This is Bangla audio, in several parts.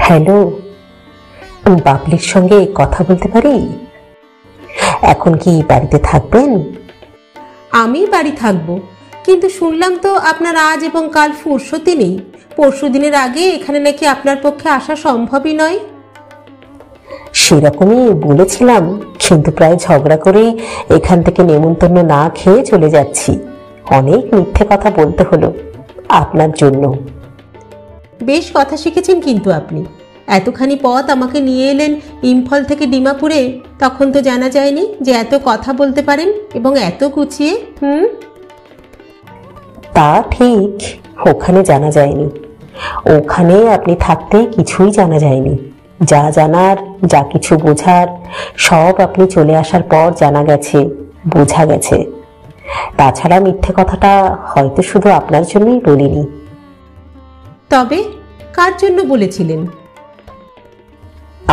হ্যালো, বাবলির সঙ্গে কথা বলতে পারি? এখন কি বাড়িতে থাকবেন? আমি বাড়ি থাকবো, কিন্তু শুনলাম তো আপনার আজ এবং কাল ফুরসতি নেই। পরশু দিনের আগে এখানে নাকি আপনার পক্ষে আসা সম্ভবই নয়। সেরকমই বলেছিলাম, কিন্তু প্রায় ঝগড়া করেই এখান থেকে নেমন্তন্ন না খেয়ে চলে যাচ্ছি। অনেক মিথ্যে কথা বলতে হলো আপনার জন্য। বেশ কথা শিখেছেন কিন্তু আপনি। এতখানি পথ আমাকে নিয়ে এলেন ইম্ফল থেকে ডিমাপুরে, তখন তো জানা যায়নি যে এত কথা বলতে পারেন এবং এত গুছিয়ে। তা ঠিক, ওখানে জানা যায়নি। ওখানে আপনি থাকতে কিছুই জানা যায়নি। যা জানার, যা কিছু বোঝার সব আপনি চলে আসার পর জানা গেছে, বোঝা গেছে। তাছাড়া মিথ্যে কথাটা হয়তো শুধু আপনার জন্যই বলিনি। তবে কার জন্য বলেছিলেন?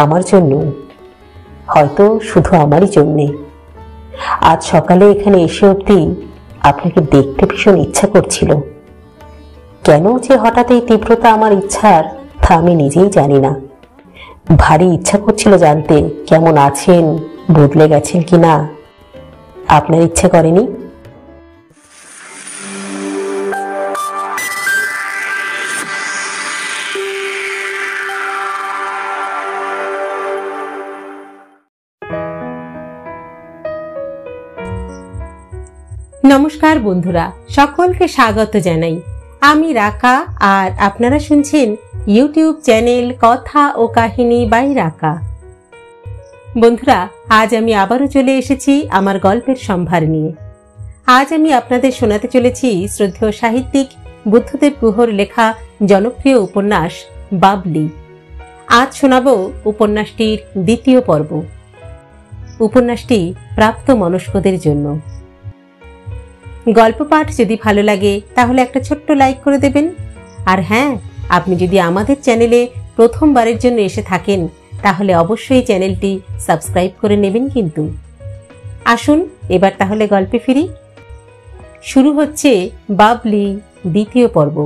আমার জন্য, হয়তো শুধু আমারই জন্যে। আজ সকালে এখানে এসে অবধি আপনাকে দেখতে ভীষণ ইচ্ছা করছিল। কেন যে হঠাৎ এই তীব্রতা আমার ইচ্ছার, তা আমি নিজেই জানি না। ভারী ইচ্ছা করছিল জানতে কেমন আছেন, বদলে গেছেন কিনা। আপনার ইচ্ছে করেনি? নমস্কার বন্ধুরা, সকলকে স্বাগত জানাই। আমি রাকা, আর আপনারা শুনছেন ইউটিউব চ্যানেল কথা ও কাহিনী বাই রাকা। বন্ধুরা, আজ আমি আবারও চলে এসেছি আমার গল্পের সম্ভার নিয়ে। আজ আমি আপনাদের শোনাতে চলেছি শ্রদ্ধেয় সাহিত্যিক বুদ্ধদেব গুহর লেখা জনপ্রিয় উপন্যাস বাবলি। আজ শোনাব উপন্যাসটির দ্বিতীয় পর্ব। উপন্যাসটি প্রাপ্ত মনস্কদের জন্য। গল্প পাঠ যদি ভালো লাগে তাহলে একটা ছোট্ট লাইক করে দেবেন। আর হ্যাঁ, আপনি যদি আমাদের চ্যানেলে প্রথমবারের জন্য এসে থাকেন তাহলে অবশ্যই চ্যানেলটি সাবস্ক্রাইব করে নেবেন কিন্তু। আসুন এবার তাহলে গল্পে ফিরি। শুরু হচ্ছে বাবলি দ্বিতীয় পর্ব।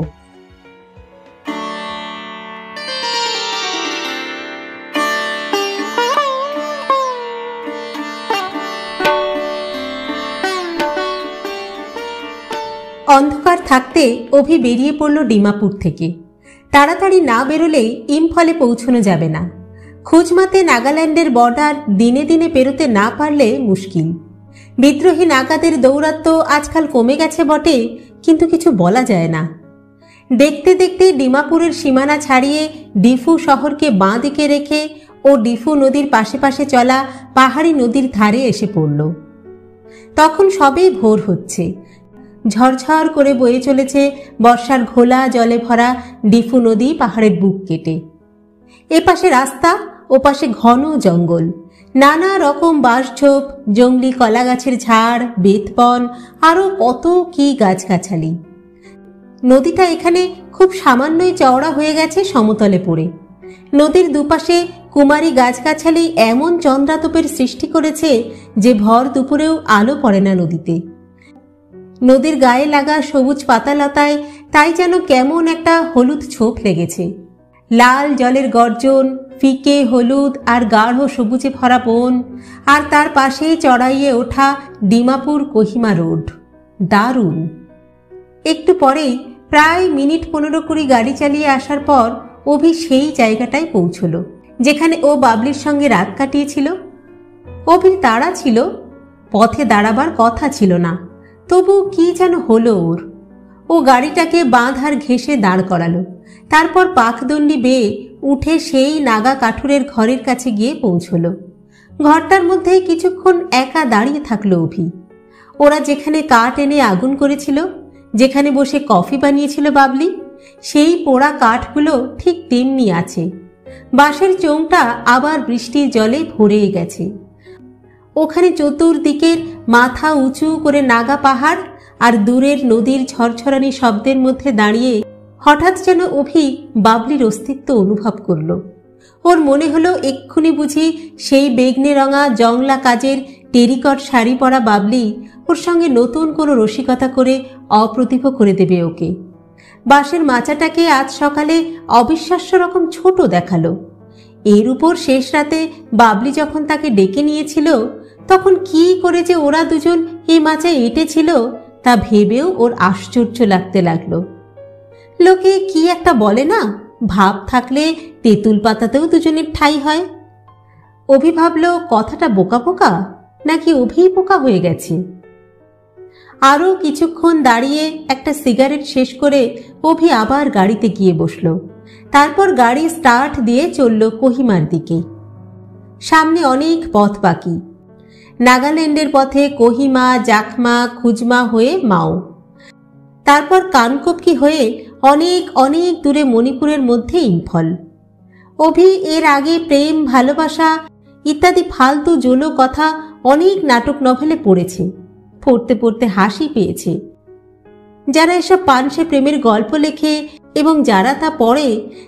অন্ধকার থাকতে অভি বেরিয়ে পড়ল ডিমাপুর থেকে। তাড়াতাড়ি না বেরোলে ইম্ফলে পৌঁছানো যাবে না। খুজমাতে নাগাল্যান্ডের বর্ডার দিনে দিনে পেরোতে না পারলে মুশকিল। বিদ্রোহী নাগাদের দৌরাত্ম্য আজকাল কমে গেছে বটে, কিন্তু কিছু বলা যায় না। দেখতে দেখতে ডিমাপুরের সীমানা ছাড়িয়ে ডিফু শহরকে বাঁ দিকে রেখে ও ডিফু নদীর পাশে পাশে চলা পাহাড়ি নদীর ধারে এসে পড়ল। তখন সবেই ভোর হচ্ছে। ঝরঝর করে বয়ে চলেছে বর্ষার ঘোলা জলে ভরা ডিফু নদী পাহাড়ের বুক কেটে। এপাশে রাস্তা, ওপাশে ঘন জঙ্গল, নানা রকম বাঁশঝোপ, জংলি কলা গাছের ঝাড়, বেতবন, আরো কত কি গাছগাছালি। নদীটা এখানে খুব সামান্যই চওড়া হয়ে গেছে সমতলে পড়ে। নদীর দুপাশে কুমারী গাছগাছালি এমন চন্দ্রাতপের সৃষ্টি করেছে যে ভর দুপুরেও আলো পড়ে না নদীতে। নদীর গায়ে লাগা সবুজ পাতালতায় তাই যেন কেমন একটা হলুদ ছোপ লেগেছে। লাল জলের গর্জন, ফিকে হলুদ আর গাঢ় সবুজে ভরা বন, আর তার পাশেই চড়াইয়ে ওঠা ডিমাপুর কোহিমা রোড। দারুণ। একটু পরেই, প্রায় মিনিট 15-20 গাড়ি চালিয়ে আসার পর অভি সেই জায়গাটায় পৌঁছল যেখানে ও বাবলির সঙ্গে রাত কাটিয়েছিল। অভির তাড়া ছিল, পথে দাঁড়াবার কথা ছিল না, তবু কি যেন হলো ওর। ও গাড়িটাকে বাঁধার ঘেঁষে দাঁড় করালো। তারপর পাকদণ্ডি বেয়ে উঠে সেই নাগা কাঠুরের ঘরের কাছে গিয়ে পৌঁছল। ঘরটার মধ্যে কিছুক্ষণ একা দাঁড়িয়ে থাকলো অভি। ওরা যেখানে কাঠ এনে আগুন করেছিল, যেখানে বসে কফি বানিয়েছিল বাবলি, সেই পোড়া কাঠগুলো ঠিক তেমনি আছে। বাঁশের চোঙটা আবার বৃষ্টির জলে ভরে গেছে। ওখানে চতুর্দিকের মাথা উঁচু করে নাগা পাহাড়, আর দূরের নদীর ঝরঝরানি শব্দের মধ্যে দাঁড়িয়ে হঠাৎ যেন অভি বাবলির অস্তিত্ব অনুভব করল। ওর মনে হলো এক্ষুনি বুঝি সেই বেগনে রঙা জংলা কাজের টেরিকট শাড়ি পরা বাবলি ওর সঙ্গে নতুন কোনো রসিকতা করে অপ্রতিভ করে দেবে ওকে। বাঁশের মাচাটাকে আজ সকালে অবিশ্বাস্য রকম ছোট দেখালো। এর উপর শেষ রাতে বাবলি যখন তাকে ডেকে নিয়েছিল, তখন কি করে যে ওরা দুজন এই মাচায় এঁটেছিল তা ভেবেও ওর আশ্চর্য লাগতে লাগলো। লোকে কি একটা বলে না, ভাব থাকলে তেঁতুল পাতাতেও দুজনের ঠাঁই হয়। অভি ভাবল কথাটা বোকা বোকা, নাকি অভিই বোকা হয়ে গেছে। আরও কিছুক্ষণ দাঁড়িয়ে একটা সিগারেট শেষ করে অভি আবার গাড়িতে গিয়ে বসল। তারপর গাড়ি স্টার্ট দিয়ে চলল কোহিমার দিকে। সামনে অনেক পথ বাকি। নাগাল্যান্ডের পথে কোহিমা, জাখমা, খুজমা হয়ে মাও, তারপর কানকোপকি হয়ে অনেক অনেক দূরে মণিপুরের মধ্যে ইম্ফল। অভি এর আগে প্রেম, ভালোবাসা ইত্যাদি ফালতু জোলো কথা অনেক নাটক নভেলে পড়েছে, পড়তে পড়তে হাসি পেয়েছে। যারা এসব পানসে প্রেমের গল্প লেখে এবং যারা তা পড়ে,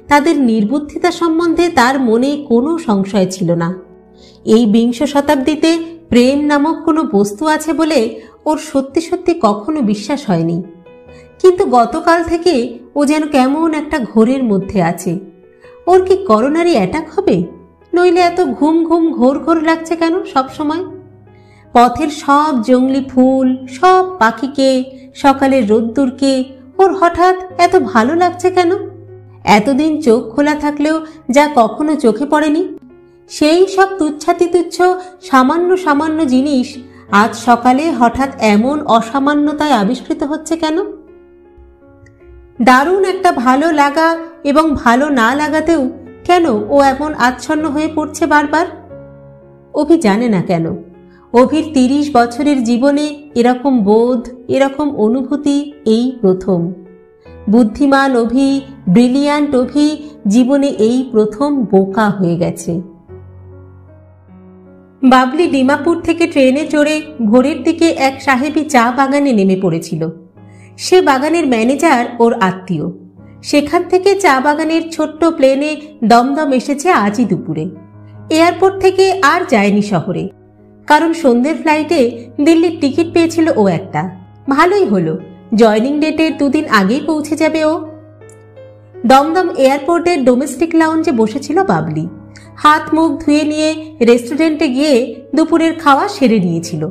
তাদের নির্বুদ্ধিতা সম্বন্ধে তার মনে কোনো সংশয় ছিল না। এই বিংশ শতাব্দীতে প্রেম নামক কোনো বস্তু আছে বলে ওর সত্যি সত্যি কখনো বিশ্বাস হয়নি। কিন্তু গতকাল থেকে ও যেন কেমন একটা ঘোরের মধ্যে আছে। ওর কি করোনারি অ্যাটাক হবে? নইলে এত ঘুম ঘুম ঘোর ঘোর লাগছে কেন সব সময়? পথের সব জংলি ফুল, সব পাখিকে, সকালের রোদ্দুরকে ওর হঠাৎ এত ভালো লাগছে কেন? এতদিন চোখ খোলা থাকলেও যা কখনো চোখে পড়েনি, সেই সব তুচ্ছাতি তুচ্ছ সামান্য সামান্য জিনিস আজ সকালে হঠাৎ এমন অসামান্যতায় আবিষ্কৃত হচ্ছে কেন? দারুণ একটা ভালো লাগা এবং ভালো না লাগাতেও কেন ও এমন আচ্ছন্ন হয়ে পড়ছে বারবার? অভি জানে না কেন। অভির 30 বছরের জীবনে এরকম বোধ, এরকম অনুভূতি এই প্রথম। বুদ্ধিমান অভি, ব্রিলিয়ান্ট অভি জীবনে এই প্রথম বোকা হয়ে গেছে। বাবলি ডিমাপুর থেকে ট্রেনে চড়ে ভোরের দিকে এক সাহেবী চা বাগানে নেমে পড়েছিল। সে বাগানের ম্যানেজার ওর আত্মীয়। সেখান থেকে চা বাগানের ছোট্ট প্লেনে দমদম এসেছে আজই দুপুরে। এয়ারপোর্ট থেকে আর যায়নি শহরে, কারণ সন্ধ্যের ফ্লাইটে দিল্লির টিকিট পেয়েছিল ও একটা। ভালোই হলো, জয়নিং ডেটের 2 দিন আগেই পৌঁছে যাবে ও। দমদম এয়ারপোর্টের ডোমেস্টিক লাউঞ্জে বসেছিল বাবলি। হাত মুখ ধুয়ে নিয়ে রেস্টুরেন্টে গিয়ে দুপুরের খাওয়া সেরে নিয়েছিল।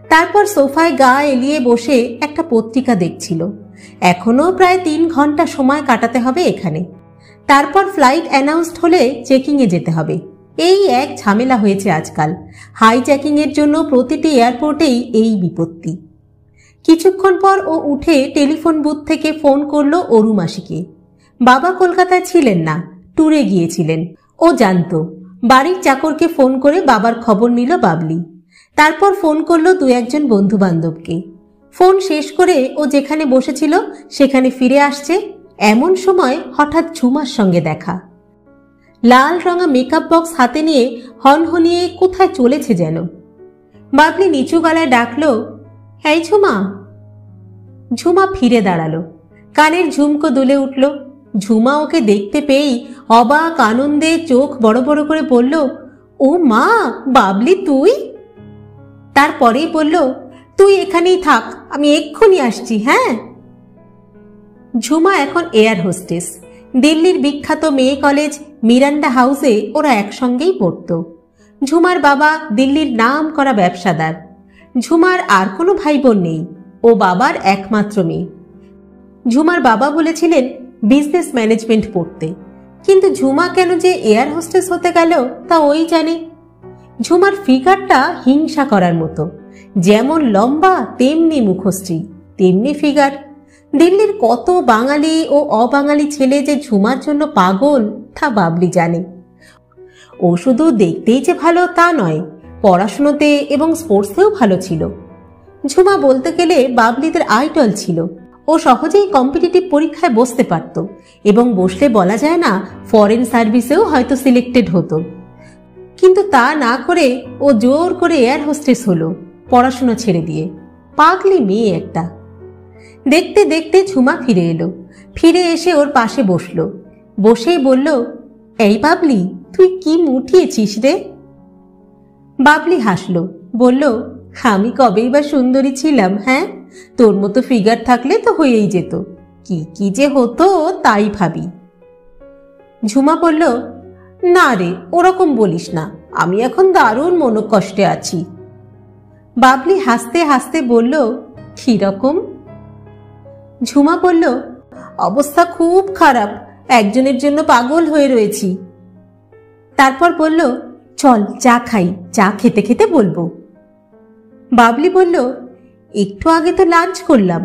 তারপর সোফায় গা এলিয়ে বসে একটা পত্রিকা দেখছিল। এখনো প্রায় 3 ঘন্টা সময় কাটাতে হবে এখানে। তারপর ফ্লাইট অ্যানাউন্সড হলে চেকিংয়ে যেতে হবে। এই এক ঝামেলা হয়েছে আজকাল। হাইজ্যাকিংয়ের জন্য প্রতিটি এয়ারপোর্টেই এই বিপত্তি। কিছুক্ষণ পর ও উঠে টেলিফোন বুথ থেকে ফোন করলো অরু মাসিকে। বাবা কলকাতায় ছিলেন না, ট্যুরে গিয়েছিলেন। ও জানত। বাড়ির চাকরকে ফোন করে বাবার খবর নিল বাবলি। তারপর ফোন করলো 2-1 বন্ধু বান্ধবকে। ফোন শেষ করে ও যেখানে বসেছিল সেখানে ফিরে আসছে এমন সময় হঠাৎ ঝুমার সঙ্গে দেখা। লাল রঙা মেকআপ বক্স হাতে নিয়ে হনহনিয়ে কোথায় চলেছে যেন। বাবলি নিচু গলায় ডাকলো, এই ঝুমা। ঝুমা ফিরে দাঁড়ালো। কানের ঝুমকো দুলে উঠল। ঝুমা ওকে দেখতে পেয়েই অবাক আনন্দে চোখ বড় বড় করে বলল, ও মা, বাবলি তুই? তারপরেই বলল, তুই এখানেই থাক, আমি এক্ষুনি আসছি। হ্যাঁ। ঝুমা এখন এয়ার হোস্টেস। দিল্লির বিখ্যাত মেয়ে কলেজ মিরান্ডা হাউসে ওরা একসঙ্গেই পড়ত। ঝুমার বাবা দিল্লির নাম করা ব্যবসাদার। ঝুমার আর কোনো ভাই বোন নেই, ও বাবার একমাত্র মেয়ে। ঝুমার বাবা বলেছিলেন বিজনেস ম্যানেজমেন্ট পড়তে, কিন্তু ঝুমা কেন যে এয়ার হোস্টেস হতে গেল তা ওই জানে। ঝুমার ফিগারটা হিংসা করার মতো। যেমন লম্বা তেমনি মুখশ্রী, তেমনি ফিগার। দিল্লির কত বাঙালি ও অবাঙালি ছেলে যে ঝুমার জন্য পাগল তা বাবলি জানে। ও শুধু দেখতেই যে ভালো তা নয়, পড়াশুনোতে এবং স্পোর্টসেও ভালো ছিল। ঝুমা বলতে গেলে বাবলিদের আইডল ছিল। ও সহজেই কম্পিটিটিভ পরীক্ষায় বসতে পারত এবং বসলে বলা যায় না ফরেন সার্ভিসেও হয়তো সিলেক্টেড হতো। কিন্তু তা না করে ও জোর করে এয়ার হোস্টেস হলো পড়াশুনো ছেড়ে দিয়ে। পাগলি মেয়ে একটা। দেখতে দেখতে ঝুমা ফিরে এলো। ফিরে এসে ওর পাশে বসলো। বসেই বলল, এই বাবলি, তুই কি মুঠিয়েছিস রে? বাবলি হাসলো, বলল, আমি কবেই বা সুন্দরী ছিলাম? হ্যাঁ, তোর মতো ফিগার থাকলে তো হয়েই যেত। কি কি যে হতো তাই ভাবি। ঝুমা বলল, না রে, ওরকম বলিস না, আমি এখন দারুণ মনোকষ্টে আছি। বাবলি হাসতে হাসতে বলল, কিরকম? ঝুমা বলল, অবস্থা খুব খারাপ, একজনের জন্য পাগল হয়ে রয়েছি। তারপর বলল, চল চা খাই, চা খেতে খেতে বলবো। বাবলি বলল, একটু আগে তো লাঞ্চ করলাম।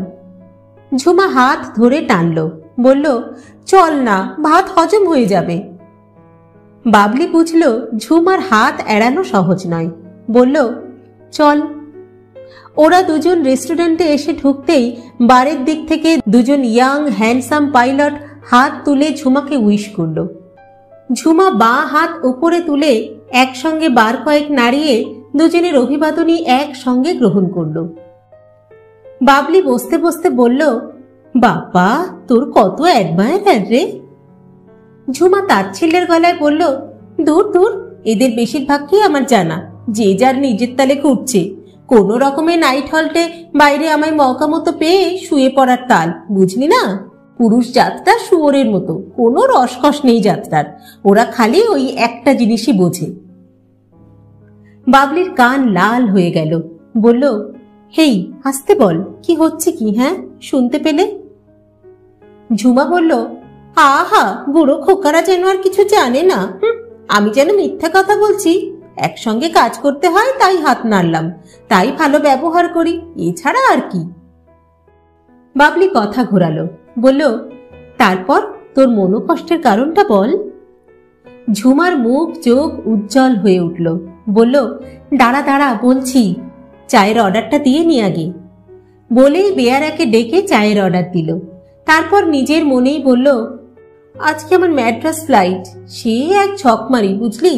ঝুমা হাত ধরে টানল, বলল, চল না, ভাত হজম হয়ে যাবে। বাবলি বুঝল ঝুমার হাত এড়ানো সহজ নয়, বলল, চল। ওরা দুজন রেস্টুরেন্টে এসে ঢুকতেই বারের দিক থেকে দুজন ইয়াং হ্যান্ডসাম পাইলট হাত তুলে ঝুমাকে উইশ করল। ঝুমা বাঁ হাত উপরে তুলে একসঙ্গে বার কয়েক নাড়িয়ে দুজনের অভিবাদনই একসঙ্গে গ্রহণ করল। বাবলি বসতে বসতে বলল, বাবা, তোর কত অ্যাডমায়ার রে। ঝুমা তাচ্ছিল্যের গলায় বলল, দূর দূর, এদের বেশিরভাগই আমার জানা, যে যার নিজের তালে ঘুরছে। কোনো রকমের নাইট হল্টে বাইরে আমায় মৌকা মতো পেয়ে শুয়ে পড়ার তাল, বুঝলি না? পুরুষ জাতটা শুয়োরের মতো, কোনো রসকস নেই যাত্রার, ওরা খালি ওই একটা জিনিসই বোঝে। বাবলির কান লাল হয়ে গেল, বলল, হেই, আসতে বল, কি হচ্ছে কি? হ্যাঁ, শুনতে পেলে? ঝুমা বলল, আহা, বুড়ো খোকারা যেন আর কিছু জানে না। আমি যেন মিথ্যা কথা বলছি? একসঙ্গে কাজ করতে হয় তাই হাত নাড়লাম, তাই ভালো ব্যবহার করি, এছাড়া আর কি। বাবলি কথা ঘোরালো, বলল, তারপর তোর মনোকষ্টের কারণটা বল। ঝুমার মুখ চোখ উজ্জ্বল হয়ে উঠল, বলল, দাঁড়া দাঁড়া, বলছি, চায়ের অর্ডারটা দিয়ে নি আগে। বলেই বেয়ারাকে ডেকে চায়ের অর্ডার দিল। তারপর নিজের মনেই বলল, আজকে আমার ম্যাড্রাস ফ্লাইট, সে এক ছকমারি, বুঝলি?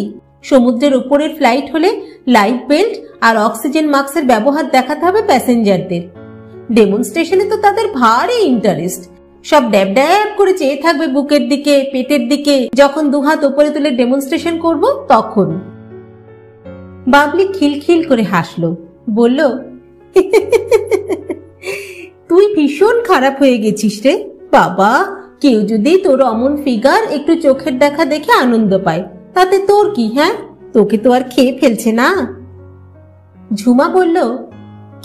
সমুদ্রের উপরের ফ্লাইট হলে লাইফ বেল্ট আর অক্সিজেন মাস্কের ব্যবহার দেখাতে হবে প্যাসেঞ্জারদের। ডেমনস্ট্রেশনে তো তাদের ভারী ইন্টারেস্ট, সব ড্যাব ড্যাব করে চেয়ে থাকবে বুকের দিকে, পেটের দিকে। যখন দুহাত উপরে তুলে ডেমনস্ট্রেশন করব তখন। বাবলি খিলখিল করে হাসলো, বলল, তুই ভীষণ খারাপ হয়ে গেছিস রে বাবা। কেউ যদি তোর অমন ফিগার একটু চোখের দেখা দেখে আনন্দ পায়, তাতে তোর কি? হ্যাঁ, তোকে তো আর খেয়ে ফেলছে না। ঝুমা বলল,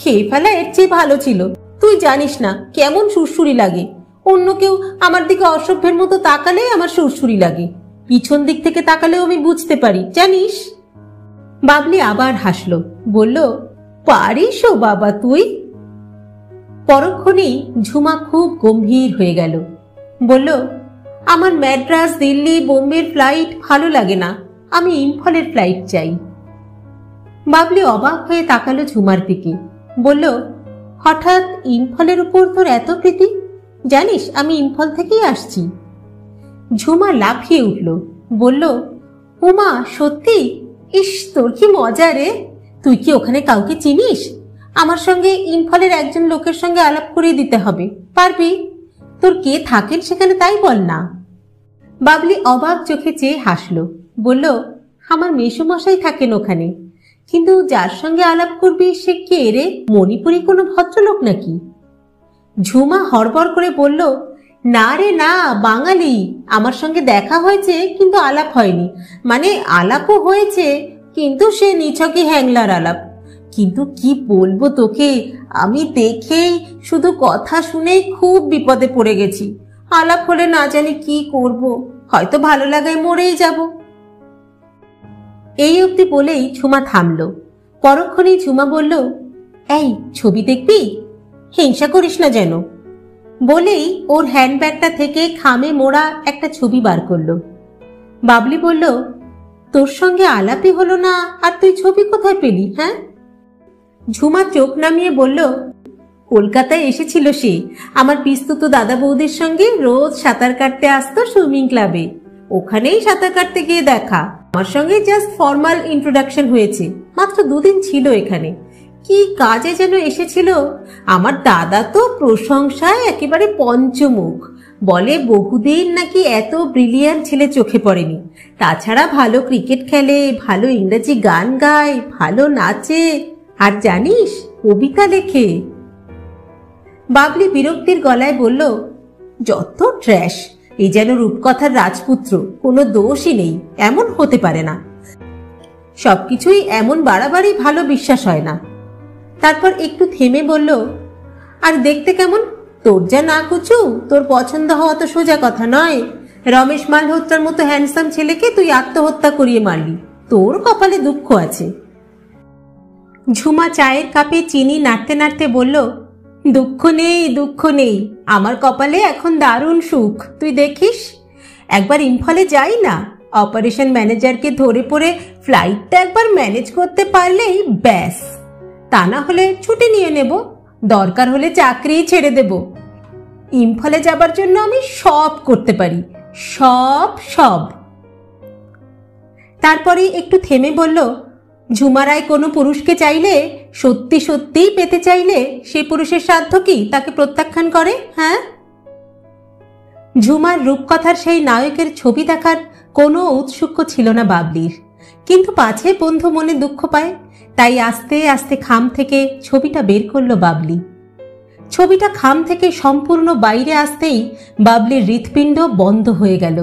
খেয়ে ফেলা এর চেয়ে ভালো ছিল। তুই জানিস না কেমন সুরসুরি লাগে। অন্য কেউ আমার দিকে অসভ্যের মতো তাকালে আমার সুরসুরি লাগে, পিছন দিক থেকে তাকালেও আমি বুঝতে পারি, জানিস? বাবলি আবার হাসলো, বলল, পারিস ও বাবা তুই। পরক্ষণেই ঝুমা খুব গম্ভীর হয়ে গেল, বলল, আমার ম্যাড্রাস, দিল্লি, বোম্বের ফ্লাইট ভালো লাগে না, আমি ইম্ফলের ফ্লাইট চাই। বাবলি অবাক হয়ে তাকালো ঝুমার দিকে, বলল, হঠাৎ ইম্ফলের উপর তোর এত প্রীতি? জানিস আমি ইম্ফল থেকেই আসছি। ঝুমা লাফিয়ে উঠল, বলল, উমা, সত্যি? ইস, তোর কি মজা রে। তুই কি ওখানে কাউকে চিনিস? আমার সঙ্গে ইম্ফলের একজন লোকের সঙ্গে আলাপ করিয়ে দিতে হবে, পারবি? তোর কে থাকেন সেখানে তাই বল না। বাবলি অবাক চোখে চেয়ে হাসলো, বলল, আমার মেসোমশাই থাকেন ওখানে। কিন্তু যার সঙ্গে আলাপ করবি সে কে রে? মণিপুরি কোনো ভদ্রলোক নাকি? ঝুমা হড়বড় করে বলল, না রে না, বাঙালি। আমার সঙ্গে দেখা হয়েছে কিন্তু আলাপ হয়নি, মানে আলাপও হয়েছে কিন্তু সে নিছকই হ্যাংলার আলাপ। কিন্তু কি বলবো তোকে, আমি দেখেই, শুধু কথা শুনেই খুব বিপদে পড়ে গেছি। আলাপ হলে না জানি কি করব, হয়তো ভালো লাগায় মরেই যাব। এই অবধি বলেই ঝুমা থামলো। পরক্ষণেই ঝুমা বলল, এই ছবি দেখবি? হিংসা করিস না যেন। বলেই ওর হ্যান্ডব্যাগটা থেকে খামে মোড়া একটা ছবি বার করলো। বাবলি বলল, তোর সঙ্গে আলাপই হলো না আর তুই ছবি কোথায় পেলি? হ্যাঁ? ঝুমা চোখ নামিয়ে বলল, কলকাতায় এসেছিল সে, আমার পিস্তুত দাদা বৌদির সঙ্গে রোজ সাঁতার কাটতে আসতো সুইমিং ক্লাবে। ওখানেই সাঁতার কাটতে গিয়ে দেখা। আমার সঙ্গে জাস্ট ফর্মাল ইন্ট্রোডাকশন হয়েছে, মাত্র 2 দিন ছিল এখানে। কি কাজে যেন এসেছিল। আমার দাদা তো প্রশংসায় একেবারে পঞ্চমুখ, বলে বহুদিন নাকি এত ব্রিলিয়ান্ট ছেলে চোখে পড়েনি। তাছাড়া ভালো ক্রিকেট খেলে, ভালো ইংরেজি গান গায়, ভালো নাচে, আর জানিস কবিতা লেখে। বাবলি বিরক্তির গলায় বলল, যত ট্র্যাশ! এই যেন রূপকথার রাজপুত্র, কোনো দোষই নেই, এমন হতে পারে না। সবকিছুই এমন বাড়াবাড়ি ভালো বিশ্বাস হয় না। তারপর একটু থেমে বলল, আর দেখতে কেমন? তোর যা না কুচু, তোর পছন্দ হওয়া তো সোজা কথা নয়। রমেশ মালহোত্রার মতো হ্যান্ডসাম ছেলেকে তুই আত্মহত্যা করিয়ে মারলি, তোর কপালে দুঃখ আছে। ঝুমা চায়ের কাপে চিনি নাড়তে নাড়তে বলল, দুঃখ নেই, দুঃখ নেই, আমার কপালে এখন দারুণ সুখ। তুই দেখিস, একবার ইম্ফলে যাই না, অপারেশন ম্যানেজারকে ধরে পড়ে ফ্লাইটটা একবার ম্যানেজ করতে পারলেই ব্যাস। তা না হলে ছুটি নিয়ে নেব, দরকার হলে চাকরিই ছেড়ে দেব। ইম্ফলে যাবার জন্য আমি সব করতে পারি, সব সব। তারপরে একটু থেমে বলল, ঝুমারায় কোনো পুরুষকে চাইলে, সত্যি সত্যিই পেতে চাইলে, সেই পুরুষের সাধ্য কি তাকে প্রত্যাখ্যান করে? হ্যাঁ? ঝুমার রূপকথার সেই নায়কের ছবি দেখার কোনো ঔৎসুক্য ছিল না বাবলির, কিন্তু পাছে বন্ধু মনে দুঃখ পায়, তাই আস্তে আস্তে খাম থেকে ছবিটা বের করলো বাবলি। ছবিটা খাম থেকে সম্পূর্ণ বাইরে আসতেই বাবলির হৃৎপিণ্ড বন্ধ হয়ে গেল।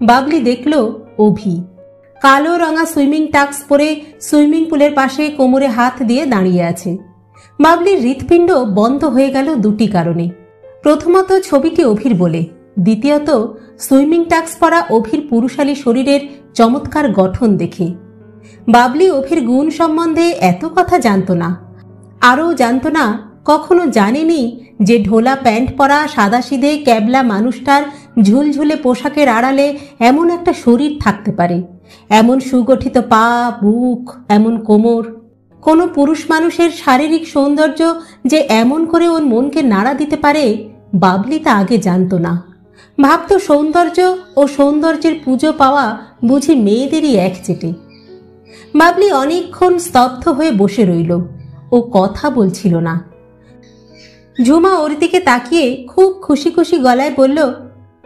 বাবলি দেখল অভি কালো রঙা সুইমিং টাক্স পরে সুইমিং পুলের পাশে কোমরে হাত দিয়ে দাঁড়িয়ে আছে। বাবলির হৃৎপিণ্ড বন্ধ হয়ে গেল দুটি কারণে। প্রথমত ছবিটি অভির বলে, দ্বিতীয়ত সুইমিং টাক্স পরা অভির পুরুষালী শরীরের চমৎকার গঠন দেখে। বাবলি অভির গুণ সম্বন্ধে এত কথা জানত না, আরও জানত না, কখনো জানেনি যে ঢোলা প্যান্ট পরা সাদাসিধে ক্যাবলা মানুষটার ঝুলঝুলে পোশাকের আড়ালে এমন একটা শরীর থাকতে পারে, এমন সুগঠিত পা, বুক, এমন কোমর। কোনো পুরুষ মানুষের শারীরিক সৌন্দর্য যে এমন করে ওর মনকে নাড়া দিতে পারে, বাবলি তা আগে জানত না। ভাবত সৌন্দর্য ও সৌন্দর্যের পুজো পাওয়া বুঝি মেয়েদেরই একচেটে। বাবলি অনেকক্ষণ স্তব্ধ হয়ে বসে রইল, ও কথা বলছিল না। ঝুমা ওর দিকে তাকিয়ে খুব খুশি খুশি গলায় বলল,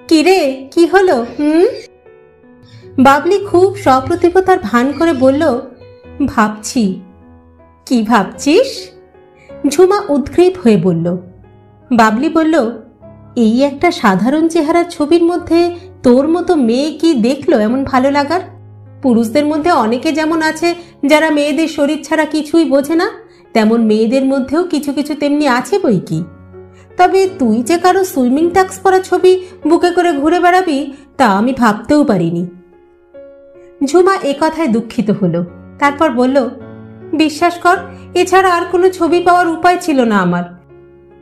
কিরে, কি হলো? বাবলি খুব সপ্রতিভতার ভান করে বলল, ভাবছি। কি ভাবছিস? ঝুমা উদ্গ্রীব হয়ে বলল। বাবলি বলল, এই একটা সাধারণ চেহারার ছবির মধ্যে তোর মতো মেয়ে কি দেখলো এমন ভালো লাগার? পুরুষদের মধ্যে অনেকে যেমন আছে যারা মেয়েদের শরীর ছাড়া কিছুই বোঝে না, তেমন মেয়েদের মধ্যেও কিছু কিছু তেমনি আছে বই কি। তবে তুই যে কারো সুইমিং টাক্স পরা ছবি বুকে করে ঘুরে বেড়াবি, তা আমি ভাবতেও পারিনি। ঝুমা এ কথায় দুঃখিত হলো। তারপর বলল, বিশ্বাস কর, এছাড়া আর কোনো ছবি পাওয়ার উপায় ছিল না আমার।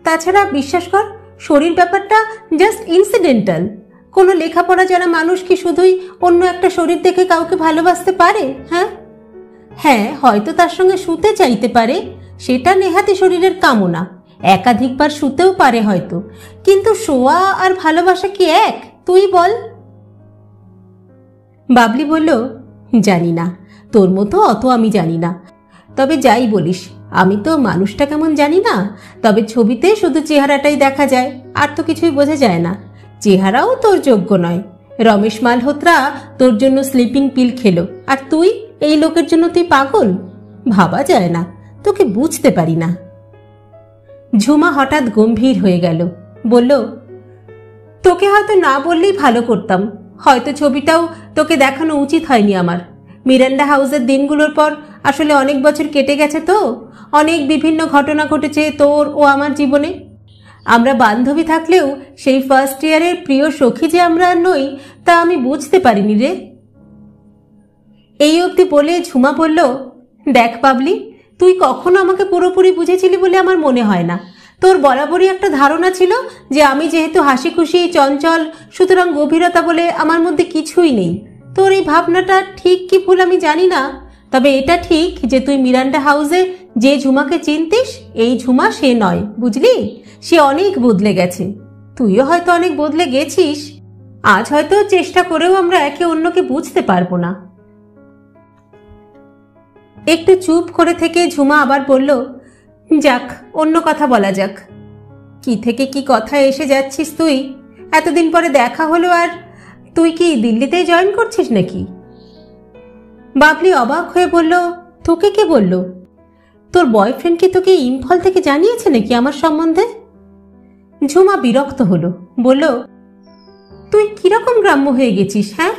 তাছাড়া বিশ্বাস কর, শরীর ব্যাপারটা জাস্ট ইনসিডেন্টাল। কোনো লেখাপড়া যারা মানুষ কি শুধুই অন্য একটা শরীর দেখে কাউকে ভালোবাসতে পারে? হ্যাঁ হ্যাঁ, হয়তো তার সঙ্গে শুতে চাইতে পারে, সেটা নেহাতি শরীরের কামনা, একাধিকবার শুতেও পারে হয়তো, কিন্তু শোয়া আর ভালোবাসা কি এক? তুই বল। বাবলি বলল, জানি না, তোর মতো অত আমি জানি না। তবে যাই বলিস, আমি তো মানুষটা কেমন জানি না, তবে ছবিতে শুধু চেহারাটাই দেখা যায়, আর তো কিছুই বোঝা যায় না। চেহারাও তোর যোগ্য নয়। রমেশ মালহোত্রা তোর জন্য স্লিপিং পিল খেলো, আর তুই এই লোকের জন্য তুই পাগল? ভাবা যায় না, তোকে বুঝতে পারি না। ঝুমা হঠাৎ গম্ভীর হয়ে গেল, বলল, তোকে হয়তো না বললেই ভালো করতাম, হয়তো ছবিটাও তোকে দেখানো উচিত হয়নি আমার। মিরান্ডা হাউসের দিনগুলোর পর আসলে অনেক বছর কেটে গেছে, তো অনেক বিভিন্ন ঘটনা ঘটেছে তোর ও আমার জীবনে। আমরা বান্ধবী থাকলেও সেই ফার্স্ট ইয়ারের প্রিয় সখী যে আমরা আর নই, তা আমি বুঝতে পারিনি রে। এই অবধি বলে ঝুমা বলল, দেখ বাবলি, তুই কখনো আমাকে পুরোপুরি বুঝেছিলি বলে আমার মনে হয় না। তোর বরাবরই একটা ধারণা ছিল যে আমি যেহেতু হাসি খুশি চঞ্চল, সুতরাং গভীরতা বলে আমার মধ্যে কিছুই নেই। তোর এই ভাবনাটা ঠিক কি ভুল আমি জানি না, তবে এটা ঠিক যে তুই মিরান্ডা হাউসে যে ঝুমাকে চিনতিস, এই ঝুমা সে নয়, বুঝলি? সে অনেক বদলে গেছে। তুইও হয়তো অনেক বদলে গেছিস। আজ হয়তো চেষ্টা করেও আমরা একে অন্যকে বুঝতে পারবো না। একটু চুপ করে থেকে ঝুমা আবার বলল, যাক, অন্য কথা বলা যাক। কি থেকে কি কথা এসে যাচ্ছিস তুই? এতদিন পরে দেখা হলো, আর তুই কি দিল্লিতেই জয়েন করছিস নাকি? বাবলি অবাক হয়ে বলল, তোকে কে বলল? তোর বয়ফ্রেন্ড কি তোকে ইম্ফল থেকে জানিয়েছে নাকি আমার সম্বন্ধে? ঝুমা বিরক্ত হলো, বলল, তুই কিরকম গ্রাম্য হয়ে গেছিস? হ্যাঁ,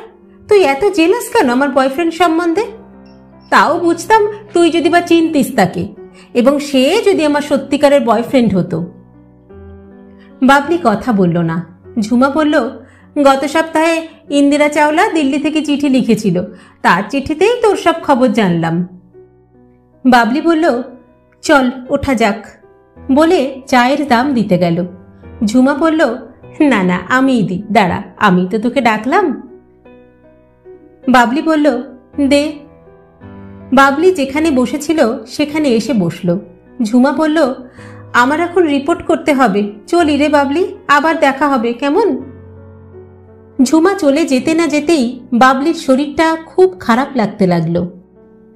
তুই এত জেলাস কেন আমার বয়ফ্রেন্ড সম্বন্ধে? তাও বুঝতাম তুই যদি বা চিনতিস তাকে, এবং সে যদি আমার সত্যিকারের বয়ফ্রেন্ড হতো। বাবলি কথা বলল না। ঝুমা বলল, গত সপ্তাহে ইন্দিরা চাওলা দিল্লি থেকে চিঠি লিখেছিল, তার চিঠিতেই তোর সব খবর জানলাম। বাবলি বলল, চল ওঠা যাক, বলে চায়ের দাম দিতে গেল। ঝুমা বলল, না না, আমিই দিই, দাঁড়া, আমি তো তোকে ডাকলাম। বাবলি বলল, দে। বাবলি যেখানে বসেছিল সেখানে এসে বসল। ঝুমা বলল, আমার এখন রিপোর্ট করতে হবে, চলি রে বাবলি, আবার দেখা হবে, কেমন? ঝুমা চলে যেতে না যেতেই বাবলির শরীরটা খুব খারাপ লাগতে লাগলো।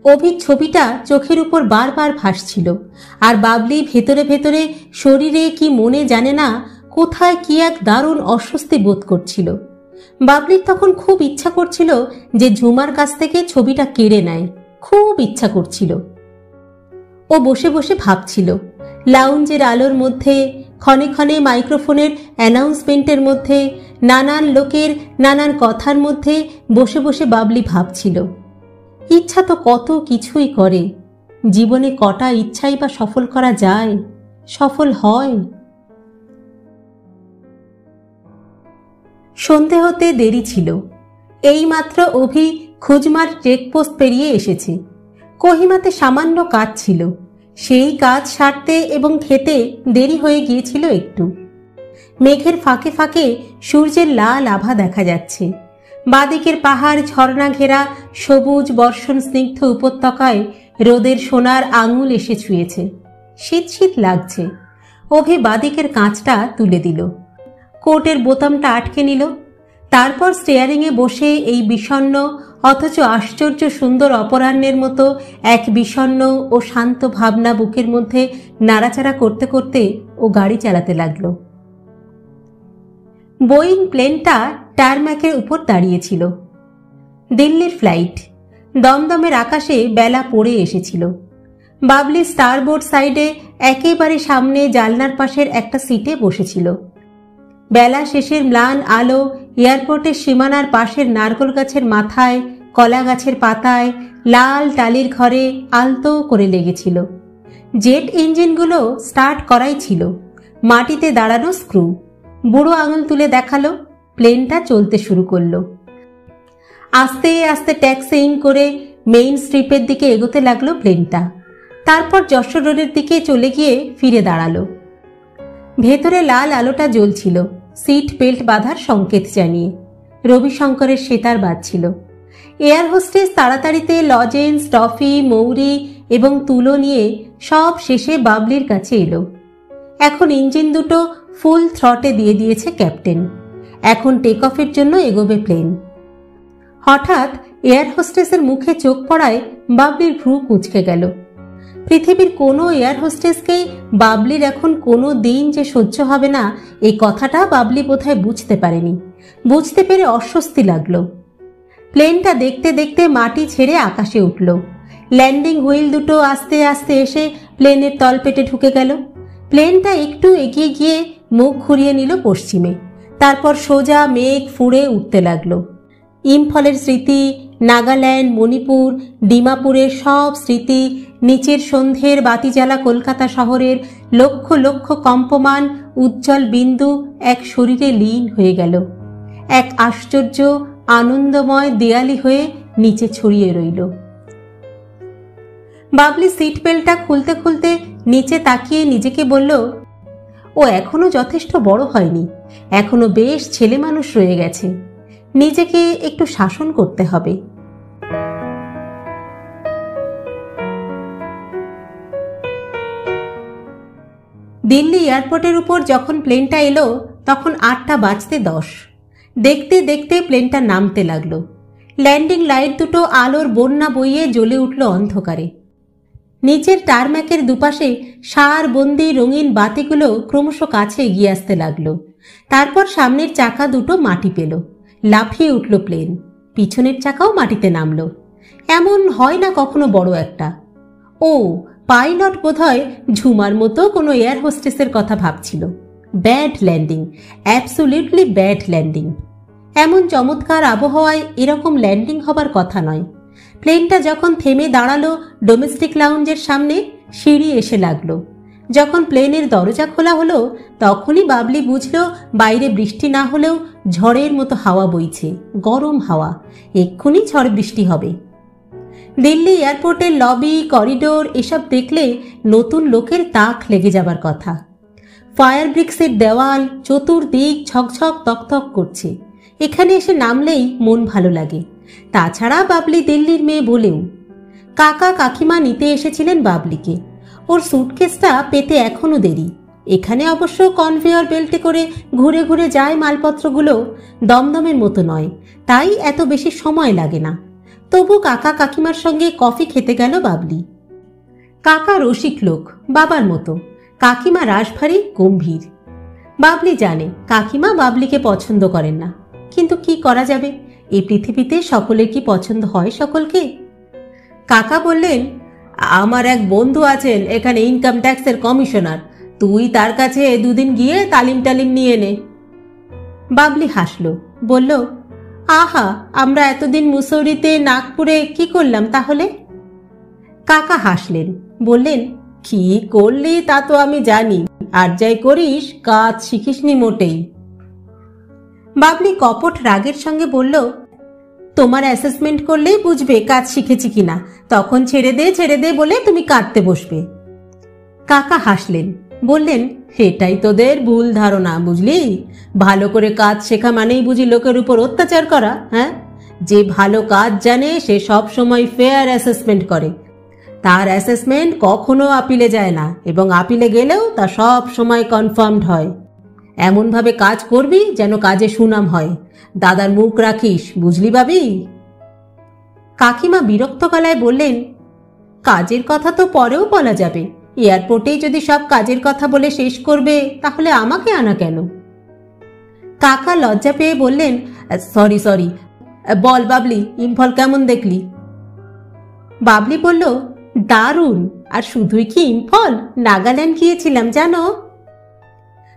অভির ছবিটা চোখের উপর বারবার ভাসছিল, আর বাবলি ভেতরে ভেতরে, শরীরে কি মনে জানে না, কোথায় কি এক দারুণ অস্বস্তি বোধ করছিল। বাবলির তখন খুব ইচ্ছা করছিল যে ঝুমার কাছ থেকে ছবিটা কেড়ে নেয়, খুব ইচ্ছা করছিল। ও বসে বসে ভাবছিল, লাউঞ্জের আলোর মধ্যে, ক্ষণে ক্ষণে মাইক্রোফোনের অ্যানাউন্সমেন্টের মধ্যে, নানান লোকের নানান কথার মধ্যে বসে বসে বাবলি ভাবছিল, ইচ্ছা তো কত কিছুই করে, জীবনে কটা ইচ্ছাই বা সফল করা যায়, সফল হয়? সন্ধে হতে দেরি ছিল। এইমাত্র অভি খুজমার চেকপোস্ট পেরিয়ে এসেছে। কোহিমাতে সামান্য কাজ ছিল, সেই কাজ সারতে এবং খেতে দেরি হয়ে গিয়েছিল একটু। মেঘের ফাঁকে ফাঁকে সূর্যের লাল আভা দেখা যাচ্ছে। বাদিকের পাহাড় ঝর্ণা ঘেরা সবুজ বর্ষণ স্নিগ্ধ উপত্যকায় রোদের সোনার আঙুল এসে ছুঁয়েছে। শীত শীত লাগছে। অভি বাদিকের কাঁচটা তুলে দিল, কোটের বোতামটা আটকে নিল। তারপর স্টিয়ারিংয়ে বসে এই বিষণ্ণ অথচ আশ্চর্য সুন্দর অপরাহ্নের মতো এক বিষণ্ণ ও শান্ত ভাবনা বুকের মধ্যে নাড়াচাড়া করতে করতে ও গাড়ি চালাতে লাগলো। বোয়িং প্লেনটা টারম্যাকের উপর দাঁড়িয়েছিল। দিল্লির ফ্লাইট। দমদমের আকাশে বেলা পড়ে এসেছিল। বাবলি স্টারবোর্ড সাইডে একেবারে সামনে জানলার পাশের একটা সিটে বসেছিল। বেলা শেষের ম্লান আলো এয়ারপোর্টের সীমানার পাশের নারকেল গাছের মাথায়, কলা গাছের পাতায়, লাল টালির ঘরে আলতো করে লেগেছিল। জেট ইঞ্জিনগুলো স্টার্ট করাই ছিল। মাটিতে দাঁড়ানো স্ক্রু। বুড়ো আঙুল তুলে দেখালো, প্লেনটা চলতে শুরু করলো। আস্তে আস্তে ট্যাক্সিং করে মেইন স্ট্রিপের দিকে এগোতে লাগলো প্লেনটা। তারপর যশোর রোডের দিকে চলে গিয়ে ফিরে দাঁড়ালো। ভেতরে লাল আলোটা জ্বলছিল, সিট বেল্ট বাঁধার সংকেত জানিয়ে। রবিশঙ্করের সেতার বাজছিল। এয়ার হোস্টেস তাড়াতাড়িতে লজেন্স, টফি, মৌরি এবং তুলো নিয়ে সব শেষে বাবলির কাছে এলো। এখন ইঞ্জিন দুটো ফুল থ্রটে দিয়ে দিয়েছে ক্যাপ্টেন। এখন টেক অফের জন্য এগোবে প্লেন। হঠাৎ এয়ার হোস্টেসের মুখে চোখ পড়ায় বাবলির ভ্রু কুঁচকে গেল। পৃথিবীর কোনো এয়ার হোস্টেসকেই বাবলির এখন কোনো দিন যে সহ্য হবে না, এই কথাটা বাবলি বোধহয় বুঝতে পারেনি। বুঝতে পেরে অস্বস্তি লাগলো। প্লেনটা দেখতে দেখতে মাটি ছেড়ে আকাশে উঠল। ল্যান্ডিং হুইল দুটো আস্তে আস্তে এসে প্লেনের তলপেটে ঢুকে গেল। প্লেনটা একটু এগিয়ে গিয়ে মুখ ঘুরিয়ে নিল পশ্চিমে। তারপর সোজা মেঘ ফুঁড়ে উঠতে লাগলো। ইম্ফলের স্মৃতি, নাগাল্যান্ড, মণিপুর, ডিমাপুরের সব স্মৃতি, নিচের সন্ধ্যের বাতিজ্বালা কলকাতা শহরের লক্ষ লক্ষ কম্পমান উজ্জ্বল বিন্দু এক শরীরে লীন হয়ে গেল। এক আশ্চর্য আনন্দময় দেয়ালি হয়ে নিচে ছড়িয়ে রইল। বাবলি সিট বেল্টটা খুলতে খুলতে নিচে তাকিয়ে নিজেকে বলল, ও এখনো যথেষ্ট বড় হয়নি, এখনো বেশ ছেলে মানুষ রয়ে গেছে। নিজেকে একটু শাসন করতে হবে। দিল্লি এয়ারপোর্টের উপর যখন প্লেনটা এলো তখন 8টা বাজতে 10। দেখতে দেখতে প্লেনটা নামতে লাগলো। ল্যান্ডিং লাইট দুটো আলোর বন্যা বইয়ে জ্বলে উঠল অন্ধকারে। নিচের টারম্যাকের দুপাশে সারবন্দি রঙিন বাতিগুলো ক্রমশ কাছে এগিয়ে আসতে লাগলো। তারপর সামনের চাকা দুটো মাটি পেল। লাফিয়ে উঠল প্লেন। পিছনের চাকাও মাটিতে নামলো। এমন হয় না কখনো বড় একটা। ও পাইলট বোধহয় ঝুমার মতো কোনো এয়ার হোস্টেসের কথা ভাবছিল। Bad landing, absolutely bad landing. এমন চমৎকার আবহাওয়ায় এরকম ল্যান্ডিং হবার কথা নয়। প্লেনটা যখন থেমে দাঁড়ালো ডোমেস্টিক লাউঞ্জের সামনে, সিঁড়ি এসে লাগলো। যখন প্লেনের দরজা খোলা হলো তখনই বাবলি বুঝল বাইরে বৃষ্টি না হলেও ঝড়ের মতো হাওয়া বইছে, গরম হাওয়া, এক্ষুনি ঝড় বৃষ্টি হবে। দিল্লি এয়ারপোর্টের লবি, করিডোর এসব দেখলে নতুন লোকের তাক লেগে যাবার কথা। ফায়ার ব্রিক্সের দেওয়াল চতুর্দিক ঝকঝক তকতক করছে। এখানে এসে নামলেই মন ভালো লাগে। তাছাড়া বাবলি দিল্লির মেয়ে বলেও। কাকা কাকিমা নিতে এসেছিলেন বাবলিকে। ওর সুটকেসটা পেতে এখনো দেরি। এখানে অবশ্য কনভেয়র বেল্টে করে ঘুরে ঘুরে যায় মালপত্রগুলো, দমদমের মতো নয়, তাই এত বেশি সময় লাগে না। তবু কাকা কাকিমার সঙ্গে কফি খেতে গেল বাবলি। কাকা রসিক লোক, বাবার মতো। কাকিমা রাশভারী, গম্ভীর। বাবলি জানে কাকিমা বাবলিকে পছন্দ করেন না, কিন্তু কি করা যাবে, এই পৃথিবীতে সকলের কি পছন্দ হয় সকলকে? কাকা বললেন, আমার এক বন্ধু আছেন এখানে ইনকাম ট্যাক্সের কমিশনার, তুই তার কাছে দুদিন গিয়ে তালিম টালিম নিয়ে নে। বাবলি হাসল, বলল, আহা, আমরা এতদিন মুসৌরিতে নাগপুরে কি করলাম তাহলে? কাকা হাসলেন, বললেন, কি করলি তা তো আমি জানি, আর যাই করিস কাজ শিখিসনি মোটেই। বাবলি কপট রাগের সঙ্গে বলল, তোমার অ্যাসেসমেন্ট করলেই বুঝবে কাজ শিখেছি কিনা, তখন ছেড়ে দে বলে তুমি কাঁদতে বসবে। কাকা হাসলেন, বললেন, এটাই তোদের ভুল ধারণা, বুঝলি? ভালো করে কাজ শেখা মানেই বুঝি লোকের উপর অত্যাচার করা? হ্যাঁ, যে ভালো কাজ জানে সে সব সময় ফেয়ার অ্যাসেসমেন্ট করে। তার অ্যাসেসমেন্ট কখনো আপিলে যায় না, এবং আপিলে গেলেও তা সব সময় কনফার্মড হয়। এমনভাবে কাজ করবি যেন কাজে সুনাম হয়। দাদার মুখ রাখিস, বুঝলি বাবি? কাকিমা বিরক্ত গলায় বললেন, কাজের কথা তো পরেও বলা যাবে, এয়ারপোর্টেই যদি সব কাজের কথা বলে শেষ করবে তাহলে আমাকে আনা কেন? কাকা লজ্জা পেয়ে বললেন, সরি, বল বাবলি, ইম্ফল কেমন দেখলি? বাবলি বলল, দারুণ, আর শুধুই কি ইম্ফল, নাগাল্যান্ড গিয়েছিলাম জানো।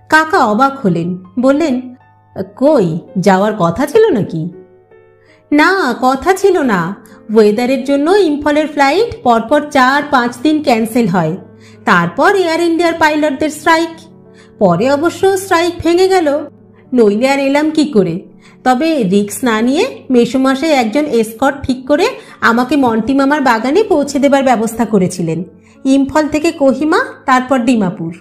কাকা অবাক হলেন, বললেন, কই, যাওয়ার কথা ছিল নাকি? না, কথা ছিল না। ওয়েদারের জন্য ইম্ফলের ফ্লাইট পরপর 4-5 দিন ক্যান্সেল হয়। তারপর এয়ার ইন্ডিয়ার পাইলটদের স্ট্রাইক। পরে অবশ্য স্ট্রাইক ভেঙে গেল, নইলে আর এলাম কি করে। তবে রিস্ক না নিয়ে মেসোমশাই একজন এসকর্ট ঠিক করে আমাকে মন্টি মামার বাগানে পৌঁছে দেবার ব্যবস্থা করেছিলেন। ইম্ফল থেকে কোহিমা, তারপর ডিমাপুর।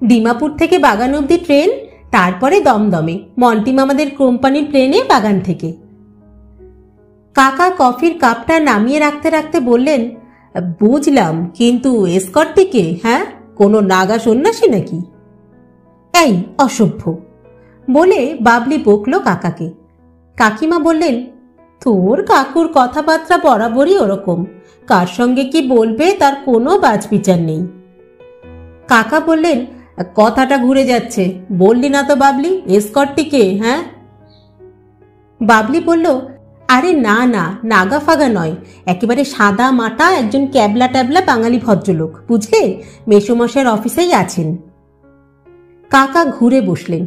ডিমাপুর থেকে বাগান অবধি ট্রেন, তারপরে দমদমে মন্টি মামাদের কোম্পানির প্লেনে বাগান থেকে। কাকা কফির কাপটা নামিয়ে রাখতে রাখতে বললেন, বুঝলাম, কিন্তু এসকর্টটিকে? হ্যাঁ, কোনো নাগা সন্ন্যাসী নাকি? এই অসভ্য বলে বাবলি বকল কাকাকে। কাকিমা বললেন, তোর কাকুর কথাবার্তা বরাবরই ওরকম, কার সঙ্গে কি বলবে তার কোনো বাজবিচার নেই। কাকা বললেন, কথাটা ঘুরে যাচ্ছে, বললি না তো বাবলি, এসকর্টটিকে? হ্যাঁ। বাবলি বলল, আরে না, নাগা ফাগা নয়, একেবারে সাদা মাটা একজন ক্যাবলা ট্যাবলা বাঙালি ভদ্রলোক, বুঝলে, মেসোমশাইয়ের অফিসেই আছেন। কাকা ঘুরে বসলেন।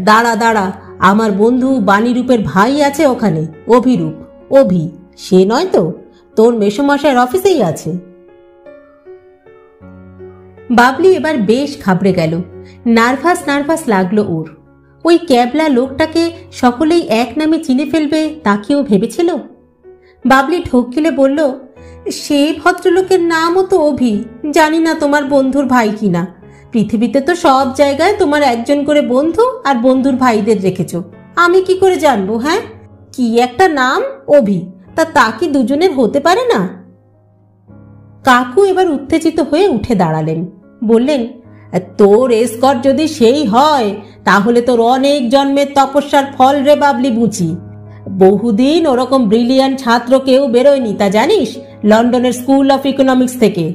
দাঁড়া, আমার বন্ধু বাণীরূপের ভাই আছে ওখানে, অভিরূপ, অভি, সে নয় তো? তোর মেসোমশাইয়ের অফিসেই আছে। বাবলি এবার বেশ ঘাবড়ে গেল, নার্ভাস লাগলো ওর। ওই ক্যাবলা লোকটাকে সকলেই এক নামে চিনে ফেলবে তা কি ও ভেবেছিল? বাবলি ঠোক গিলে বলল, সে ভদ্রলোকের নামও তো অভি, জানি না তোমার বন্ধুর ভাই কিনা। পৃথিবীতে তো সব জায়গায় তোমার একজন করে বন্ধু আর বন্ধুর ভাইদের রেখেছ, আমি কি করে জানবো? হ্যাঁ, কি একটা নাম অভি, তা কি দুজনের হতে পারে না? কাকু এবার উত্তেজিত হয়ে উঠে দাঁড়ালেন, বললেন, তোর এসকর্ট যদি সেই হয় তাহলে তোর অনেক জন্মের তপস্যার ফল রে বাবলি বুঝি। বহুদিন ওরকম ব্রিলিয়ান্ট ছাত্র কেউ বেরোয়নি, তা জানিস, লন্ডনের স্কুল অফ ইকোনমিক্স থেকে।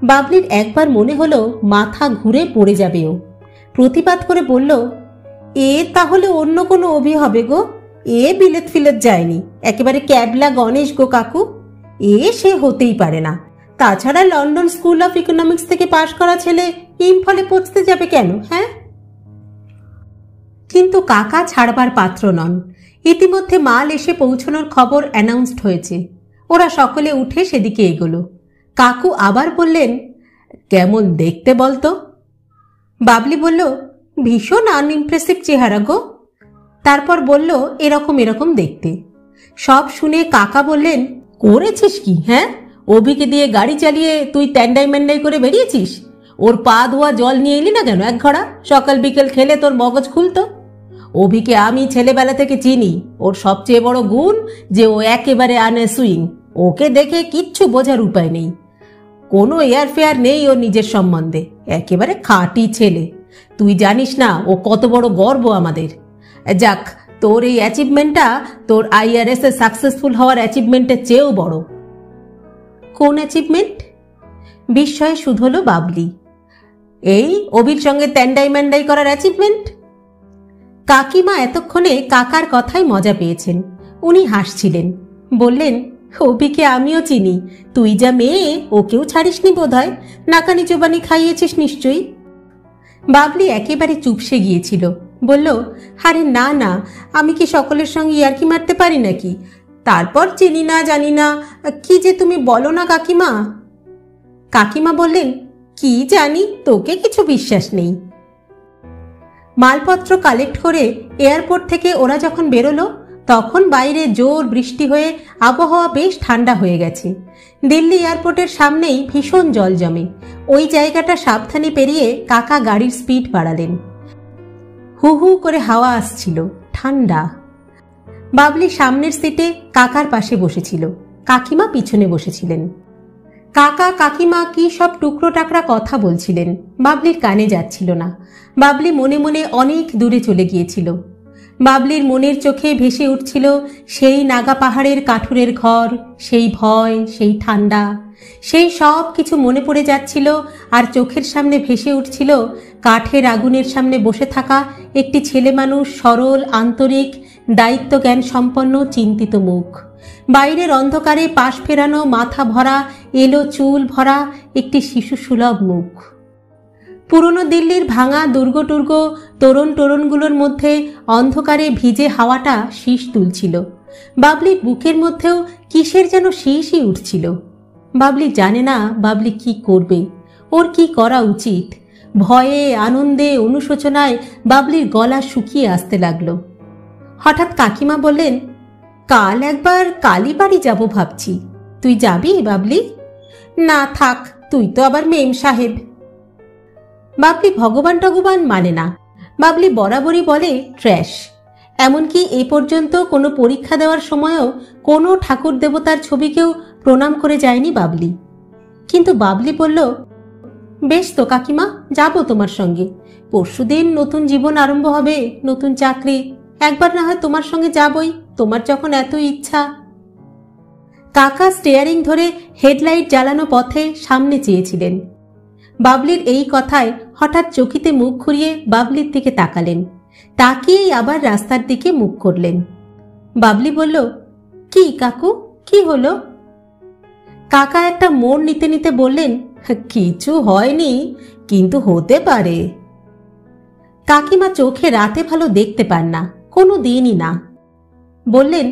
বাবলির একবার মনে হলো মাথা ঘুরে পড়ে যাবে ও। প্রতিবাদ করে বলল, এ তাহলে অন্য কোনো অভি হবে গো, এ বিলেত ফিলেত যায়নি, একেবারে ক্যাবলা গণেশ গো কাকু, এ সে হতেই পারে না। তাছাড়া লন্ডন স্কুল অফ ইকোনমিক্স থেকে পাশ করা ছেলে ইম্ফলে পৌঁছতে যাবে কেন? হ্যাঁ, কিন্তু কাকা ছাড়বার পাত্র নন। ইতিমধ্যে মাল এসে পৌঁছানোর খবর অ্যানাউন্সড হয়েছে। ওরা সকলে উঠে সেদিকে এগোলো। কাকু আবার বললেন, কেমন দেখতে বলতো? বাবলি বলল, ভীষণ আনইমপ্রেসিভ চেহারা গো। তারপর বলল, এরকম এরকম দেখতে। সব শুনে কাকা বললেন, করেছিস কি? হ্যাঁ, অভিকে দিয়ে গাড়ি চালিয়ে তুই ট্যান্ডাই ম্যান্ডাই করে বেরিয়েছিস? ওর পা ধোয়া জল নিয়ে এলি না কেন এক ঘড়া? সকাল বিকেল খেলে তোর মগজ খুলতো। অভিকে আমি ছেলেবেলা থেকে চিনি। ওর সবচেয়ে বড় গুণ যে ও একেবারে আনএসুইং। ওকে দেখে কিচ্ছু বোঝার উপায় নেই, কোনো এয়ারফেয়ার নেই ওর নিজের সম্বন্ধে। একেবারে খাঁটি ছেলে। তুই জানিস না ও কত বড় গর্ব আমাদের। যাক, তোর এই অ্যাচিভমেন্টটা তোর IRS এ সাকসেসফুল হওয়ার অ্যাচিভমেন্টের চেয়েও বড়। কোন অ্যাচিভমেন্ট? বিস্ময়ে শুধল বাবলি। এই অভির সঙ্গে ট্যান্ডাই ম্যান্ডাই করার অ্যাচিভমেন্ট। কাকিমা এতক্ষণে কাকার কথায় মজা পেয়েছেন। উনি হাসছিলেন, বললেন, অভিকে আমিও চিনি। তুই যা মেয়ে, ওকেও ছাড়িসনি বোধহয়। নাকানি চোবানি খাইয়েছিস নিশ্চয়ই। বাবলি একেবারে চুপসে গিয়েছিল। বলল, আরে না না, আমি কি সকলের সঙ্গে ইয়ার্কি মারতে পারি নাকি? তারপর চিনি না জানি না কি যে তুমি বলো না কাকিমা। কাকিমা বললেন, কি জানি, তোকে কিছু বিশ্বাস নেই। মালপত্র কালেক্ট করে এয়ারপোর্ট থেকে ওরা যখন বেরোলো, তখন বাইরে জোর বৃষ্টি হয়ে আবহাওয়া বেশ ঠান্ডা হয়ে গেছে। দিল্লি এয়ারপোর্টের সামনেই ভীষণ জল জমে। ওই জায়গাটা সাবধানে পেরিয়ে কাকা গাড়ির স্পিড বাড়ালেন। হু হু করে হাওয়া আসছিল, ঠান্ডা। বাবলি সামনের সিটে কাকার পাশে বসেছিল, কাকিমা পিছনে বসেছিলেন। কাকা কাকিমা কি সব টুকরো টাকরা কথা বলছিলেন, বাবলির কানে যাচ্ছিল না। বাবলি মনে মনে অনেক দূরে চলে গিয়েছিল। বাবলির মনের চোখে ভেসে উঠছিল সেই নাগা পাহাড়ের কাঠুরের ঘর, সেই ভয়, সেই ঠান্ডা, সেই সব কিছু মনে পড়ে যাচ্ছিল। আর চোখের সামনে ভেসে উঠছিল কাঠের আগুনের সামনে বসে থাকা একটি ছেলে মানুষ, সরল, আন্তরিক, দায়িত্ব জ্ঞান সম্পন্ন, চিন্তিত মুখ। বাইরের অন্ধকারে পাশ ফেরানো, মাথা ভরা, এলো চুল ভরা একটি শিশু সুলভ মুখ। পুরনো দিল্লির ভাঙা দুর্গ তোরণগুলোর মধ্যে অন্ধকারে ভিজে হাওয়াটা শীষ তুলছিল। বাবলির বুকের মধ্যেও কিসের যেন শীষই উঠছিল। বাবলি জানে না বাবলি কি করবে, ওর কি করা উচিত। ভয়ে, আনন্দে, অনুশোচনায় বাবলির গলা শুকিয়ে আসতে লাগলো। হঠাৎ কাকিমা বললেন, কাল একবার কালীবাড়ি যাব ভাবছি। তুই যাবি বাবলি? না থাক, তুই তো আবার মেম সাহেব। বাবলি ভগবান টগবান মানে না। বাবলি বরাবরই বলে ট্র্যাশ। এমনকি এ পর্যন্ত কোনো পরীক্ষা দেওয়ার সময়ও কোনো ঠাকুর দেবতার ছবিকেও প্রণাম করে যায়নি বাবলি। কিন্তু বাবলি বলল, বেশ তো কাকিমা, যাব তোমার সঙ্গে। পরশুদিন নতুন জীবন আরম্ভ হবে, নতুন চাকরি। একবার না হয় তোমার সঙ্গে যাবই, তোমার যখন এত ইচ্ছা। কাকা স্টিয়ারিং ধরে হেডলাইট জ্বালানো পথে সামনে চেয়েছিলেন। বাবলির এই কথায় হঠাৎ চকিতে মুখ ঘুরিয়ে বাবলির দিকে তাকালেন। তাকিয়েই আবার রাস্তার দিকে মুখ করলেন। বাবলি বলল, কি কাকু, কি হলো? কাকা একটা মোড় নিতে নিতে বললেন, কিছু হয়নি, কিন্তু হতে পারে। কাকিমা চোখে রাতে ভালো দেখতে পান না, কোনো দিনই না। বললেন,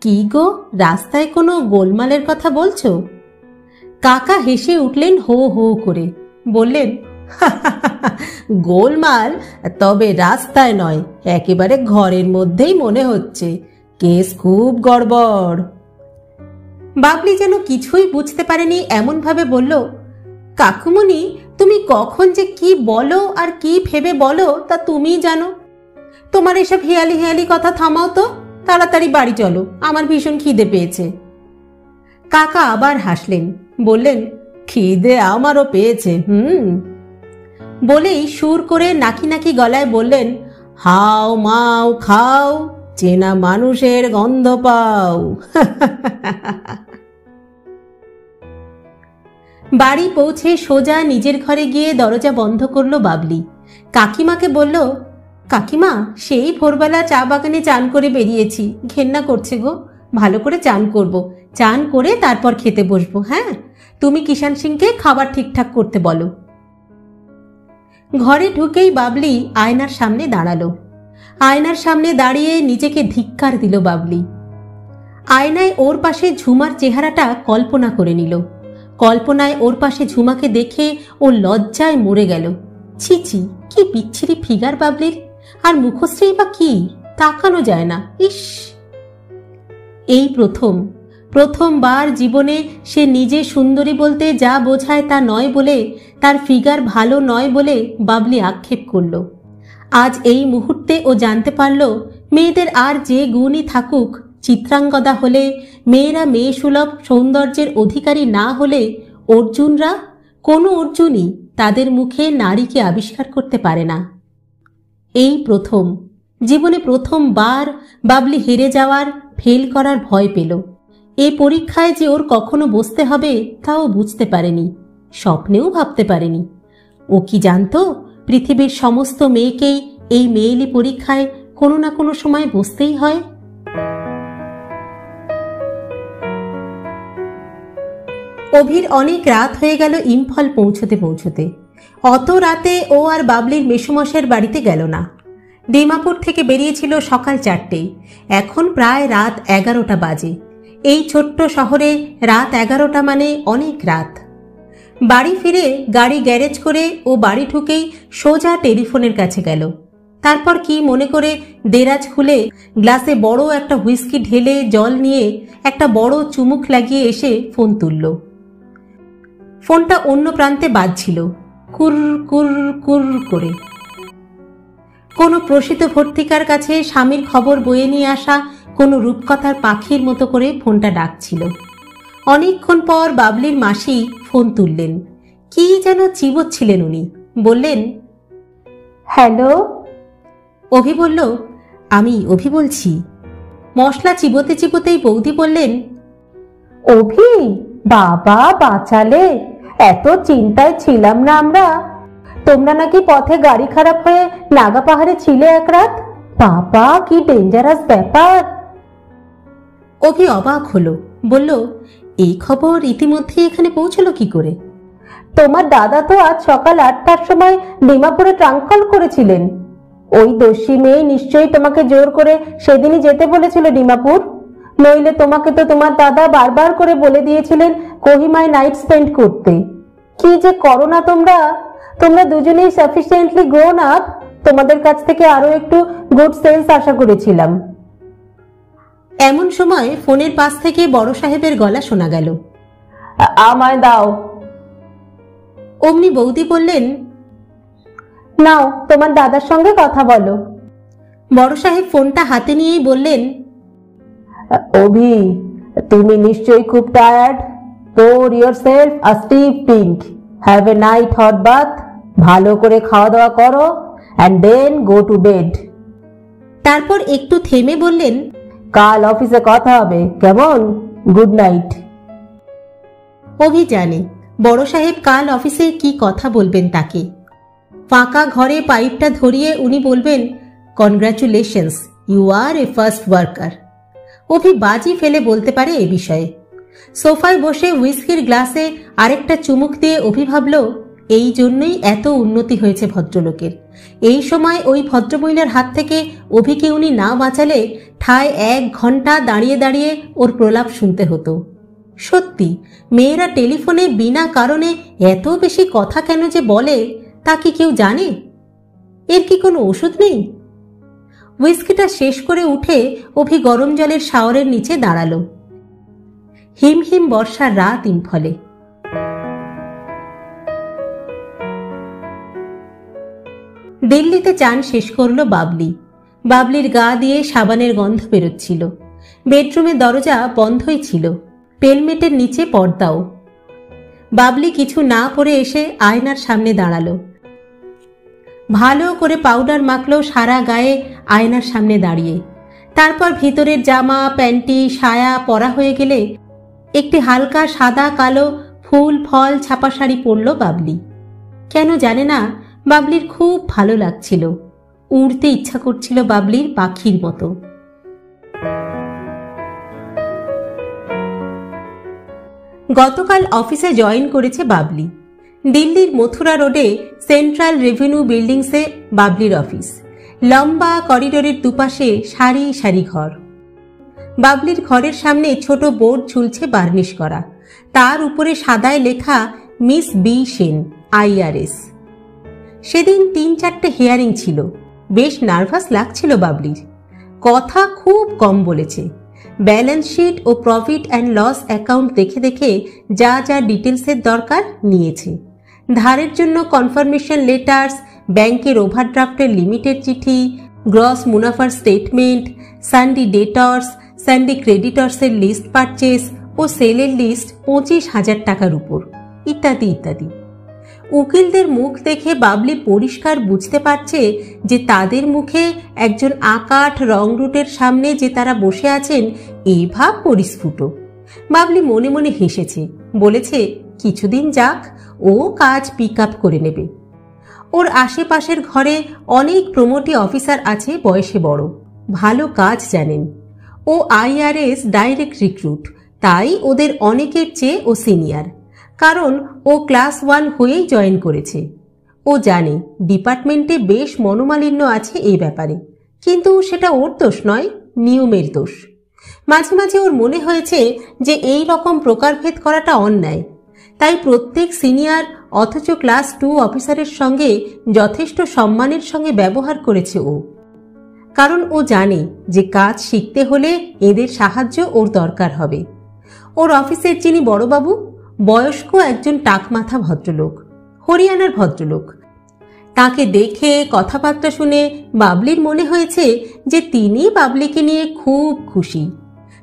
কি গো, রাস্তায় কোনো গোলমালের কথা বলছো? কাকা হেসে উঠলেন হো হো করে। বললেন, গোলমাল? তবে রাস্তায় নয়, একেবারে ঘরের মধ্যেই মনে হচ্ছে। কেস খুব গড়বড়। বাবলি যেন কিছুই বুঝতে পারেনি, এমনভাবে বলল, কাকুমণি, তুমি কখন যে কি বলো আর কি ভেবে বলো তা তুমিই জানো। তোমার এসব হেয়ালি হেয়ালি কথা থামাও তো, তাড়াতাড়ি বাড়ি চলো, আমার ভীষণ খিদে পেয়েছে। কাকা আবার হাসলেন, বললেন, খিদে আমারও পেয়েছে। বলেই সুর করে নাকি নাকি গলায় বললেন, হাও মাও খাও, চেনা মানুষের গন্ধ পাও। বাড়ি পৌঁছে সোজা নিজের ঘরে গিয়ে দরজা বন্ধ করলো বাবলি। কাকিমাকে বলল, কাকিমা, সেই ভোরবেলা চা বাগানে চান করে বেরিয়েছি, ঘেন্না করছে গো। ভালো করে চান করব, চান করে তারপর খেতে বসবো। হ্যাঁ, তুমি কিষান সিংকে খাবার ঠিকঠাক করতে বলো। ঘরে ঢুকেই বাবলি আয়নার সামনে দাঁড়ালো। আয়নার সামনে দাঁড়িয়ে নিজেকে ধিক্কার দিল বাবলি। আয়নায় ওর পাশে ঝুমার চেহারাটা কল্পনা করে নিল। কল্পনায় ওর পাশে ঝুমাকে দেখে ও লজ্জায় মরে গেল। ছি ছি, কি বিচ্ছিরি ফিগার বাবলির, আর মুখশ্রী বা কি, তাকানো যায় না। ইস, এই প্রথমবার জীবনে সে নিজে সুন্দরী বলতে যা বোঝায় তা নয় বলে, তার ফিগার ভালো নয় বলে বাবলি আক্ষেপ করল। আজ এই মুহূর্তে ও জানতে পারল, মেয়েদের আর যে গুণই থাকুক, চিত্রাঙ্গদা হলে, মেয়েরা মেয়ে সুলভ সৌন্দর্যের অধিকারী না হলে, অর্জুনরা, কোনো অর্জুনই তাদের মুখে নারীকে আবিষ্কার করতে পারে না। এই জীবনে প্রথমবার বাবলি হেরে যাওয়ার, ফেল করার ভয় পেল। এই পরীক্ষায় যে ওর কখনো বসতে হবে তাও বুঝতে পারেনি, স্বপ্নেও ভাবতে পারেনি। ও কি জানতো পৃথিবীর সমস্ত মেয়েকেই এই মেয়েলি পরীক্ষায় কোনো না কোনো সময় বসতেই হয়। অভির অনেক রাত হয়ে গেল ইম্ফল পৌঁছতে। অত রাতে ও আর বাবলির মেসোমশের বাড়িতে গেল না। ডিমাপুর থেকে বেরিয়েছিল সকাল 4টেয়, এখন প্রায় রাত 11টা বাজে। এই ছোট্ট শহরে রাত 11টা মানে অনেক রাত। বাড়ি ফিরে গাড়ি গ্যারেজ করে ও বাড়ি ঢুকেই সোজা টেলিফোনের কাছে গেল। তারপর কি মনে করে দেরাজ খুলে গ্লাসে বড় একটা হুইস্কি ঢেলে জল নিয়ে একটা বড় চুমুক লাগিয়ে এসে ফোন তুলল। ফোনটা অন্য প্রান্তে বাজছিল, কুর কুর কুর করে। কোনো প্রসিত ভর্তিকার কাছে স্বামীর খবর বয়ে নিয়ে আসা কোনো রূপকথার পাখির মতো করে ফোনটা ডাকছিল। অনেকক্ষণ পর বাবলির মাসি ফোন তুললেন। কি যেন চিবোচ্ছিলেন উনি। বললেন, হ্যালো। অভি বলল, আমি অভি বলছি। মশলা চিবোতেই বৌদি বললেন, অভি, বাবা বাঁচালে, এত চিন্তায় ছিলাম না আমরা। তোমরা নাকি পথে গাড়ি খারাপ হয়ে নাগা পাহাড়ে ছিলে এক রাত। বাবা, কি ডেঞ্জারাস ব্যাপার। অভি অবাক হলো, বলল, এই খবর ইতিমধ্যে এখানে পৌঁছলো কি করে? তোমার দাদা তো আজ সকাল 8টার সময় ডিমাপুরে ট্রাঙ্ক কল করেছিলেন। ওই দস্যি মেয়ে নিশ্চয়ই তোমাকে জোর করে সেদিনই যেতে বলেছিল ডিমাপুর। নইলে তোমাকে তো তোমার দাদা বারবার করে বলে দিয়েছিলেন কোহিমায় নাইট স্পেন্ড করতে। কি যে করো না তোমরা দুজনেই সাফিসিয়েন্টলি গ্রোন আপ। তোমাদের কাছ থেকে আরো একটু গুড সেন্স আশা করেছিলাম। এমন সময় ফোনের পাশ থেকে বড় সাহেবের গলা শোনা গেল, আমায় দাও। অমনি বৌদি বললেন, নাও, তোমার দাদার সঙ্গে কথা বলো। বড় সাহেব ফোনটা হাতে নিয়েই বললেন, অভি, তুমি নিশ্চয়ই খুব tired. pour yourself a steep pink, have a night hot bath, ভালো করে খাওয়া দাওয়া করো, and then go to bed. তারপর একটু থেমে বললেন, কাল অফিসে কথা হবে, কেমন? Good night. অভি জানে বড় সাহেব কাল অফিসে কি কথা বলবেন তাকে। ফাঁকা ঘরে পাইপটা ধরিয়ে উনি বলবেন, congratulations, you are a first worker. Abhi বাজি ফেলে বলতে পারে এ বিষয়ে। সোফায় বসে হুইস্কির গ্লাসে আরেকটা চুমুক দিয়ে অভি ভাবল, এই জন্যই এত উন্নতি হয়েছে ভদ্রলোকের। এই সময় ওই ভদ্রমহিলার হাত থেকে অভিকে উনি না বাঁচালে ঠায় 1 ঘন্টা দাঁড়িয়ে ওর প্রলাপ শুনতে হতো। সত্যি, মেয়েরা টেলিফোনে বিনা কারণে এত বেশি কথা কেন যে বলে, তা কি কেউ জানে? এর কি কোনো ওষুধ নেই? হুইস্কিটা শেষ করে উঠে অভি গরম জলের শাওয়ারের নিচে দাঁড়ালো। হিমহিম বর্ষার রাত ইম্ফলে। দিল্লিতে চান শেষ করলো বাবলি। বাবলির গা দিয়ে সাবানের গন্ধ বেরোচ্ছিল। বেডরুমের দরজা বন্ধই ছিল, পেলমেটের নিচে পর্দাও। বাবলি কিছু না পরে এসে আয়নার সামনে দাঁড়ালো। ভালো করে পাউডার মাখলো সারা গায়ে আয়নার সামনে দাঁড়িয়ে। তারপর ভিতরের জামা, প্যান্টি, সায়া পরা হয়ে গেলে একটি হালকা সাদা কালো ফুল ফল ছাপা শাড়ি পরল বাবলি। কেন জানে না, বাবলির খুব ভালো লাগছিল। উড়তে ইচ্ছা করছিল বাবলির পাখির মতো। গতকাল অফিসে জয়েন করেছে বাবলি। দিল্লির মথুরা রোডে সেন্ট্রাল রেভিনিউ বিল্ডিংসে বাবলির অফিস। লম্বা করিডোরের দুপাশে সারি সারি ঘর। বাবলির ঘরের সামনে ছোট বোর্ড ঝুলছে বার্নিশ করা, তার উপরে সাদায় লেখা মিস বি সেন, IRS। সেদিন 3-4টে হিয়ারিং ছিল। বেশ নার্ভাস লাগছিল বাবলির। কথা খুব কম বলেছে। ব্যালেন্স শিট ও প্রফিট অ্যান্ড লস অ্যাকাউন্ট দেখে দেখে যা যা ডিটেলসের দরকার নিয়েছে। ধারের জন্য কনফার্মেশন লেটার্স, ব্যাংকের ওভারড্রাফটের লিমিটের চিঠি, গ্রস মুনাফার স্টেটমেন্ট, সানডে ডেটর্স, সানডে ক্রেডিটর্সের লিস্ট পারচেস ও সেলের লিস্ট 25,000 টাকার উপর, ইত্যাদি ইত্যাদি। উকিলদের মুখ দেখে বাবলি পরিষ্কার বুঝতে পারছে যে তাদের মুখে একজন আকাঠ রংরুটের সামনে যে তারা বসে আছেন এই ভাব পরিস্ফুট। বাবলি মনে মনে হেসেছে, বলেছে কিছুদিন যাক, ও কাজ পিক আপ করে নেবে। ওর আশেপাশের ঘরে অনেক প্রমোটি অফিসার আছে, বয়সে বড়, ভালো কাজ জানেন। ও IRS ডাইরেক্ট রিক্রুট, তাই ওদের অনেকের চেয়ে ও সিনিয়র, কারণ ও ক্লাস 1 হয়েই জয়েন করেছে। ও জানে ডিপার্টমেন্টে বেশ মনোমালিন্য আছে এই ব্যাপারে, কিন্তু সেটা ওর দোষ নয়, নিয়মের দোষ। মাঝে মাঝে ওর মনে হয়েছে যে এই রকম প্রকারভেদ করাটা অন্যায়, তাই প্রত্যেক সিনিয়র অথচ ক্লাস 2 অফিসারের সঙ্গে যথেষ্ট সম্মানের সঙ্গে ব্যবহার করেছে ও। কারণ ও জানে যে কাজ শিখতে হলে এদের সাহায্য ওর দরকার হবে। ওর অফিসের যিনি বড়বাবু, বয়স্ক একজন টাকমাথা ভদ্রলোক, হরিয়ানার ভদ্রলোক। তাকে দেখে কথাবার্তা শুনে বাবলির মনে হয়েছে যে তিনি বাবলিকে নিয়ে খুব খুশি।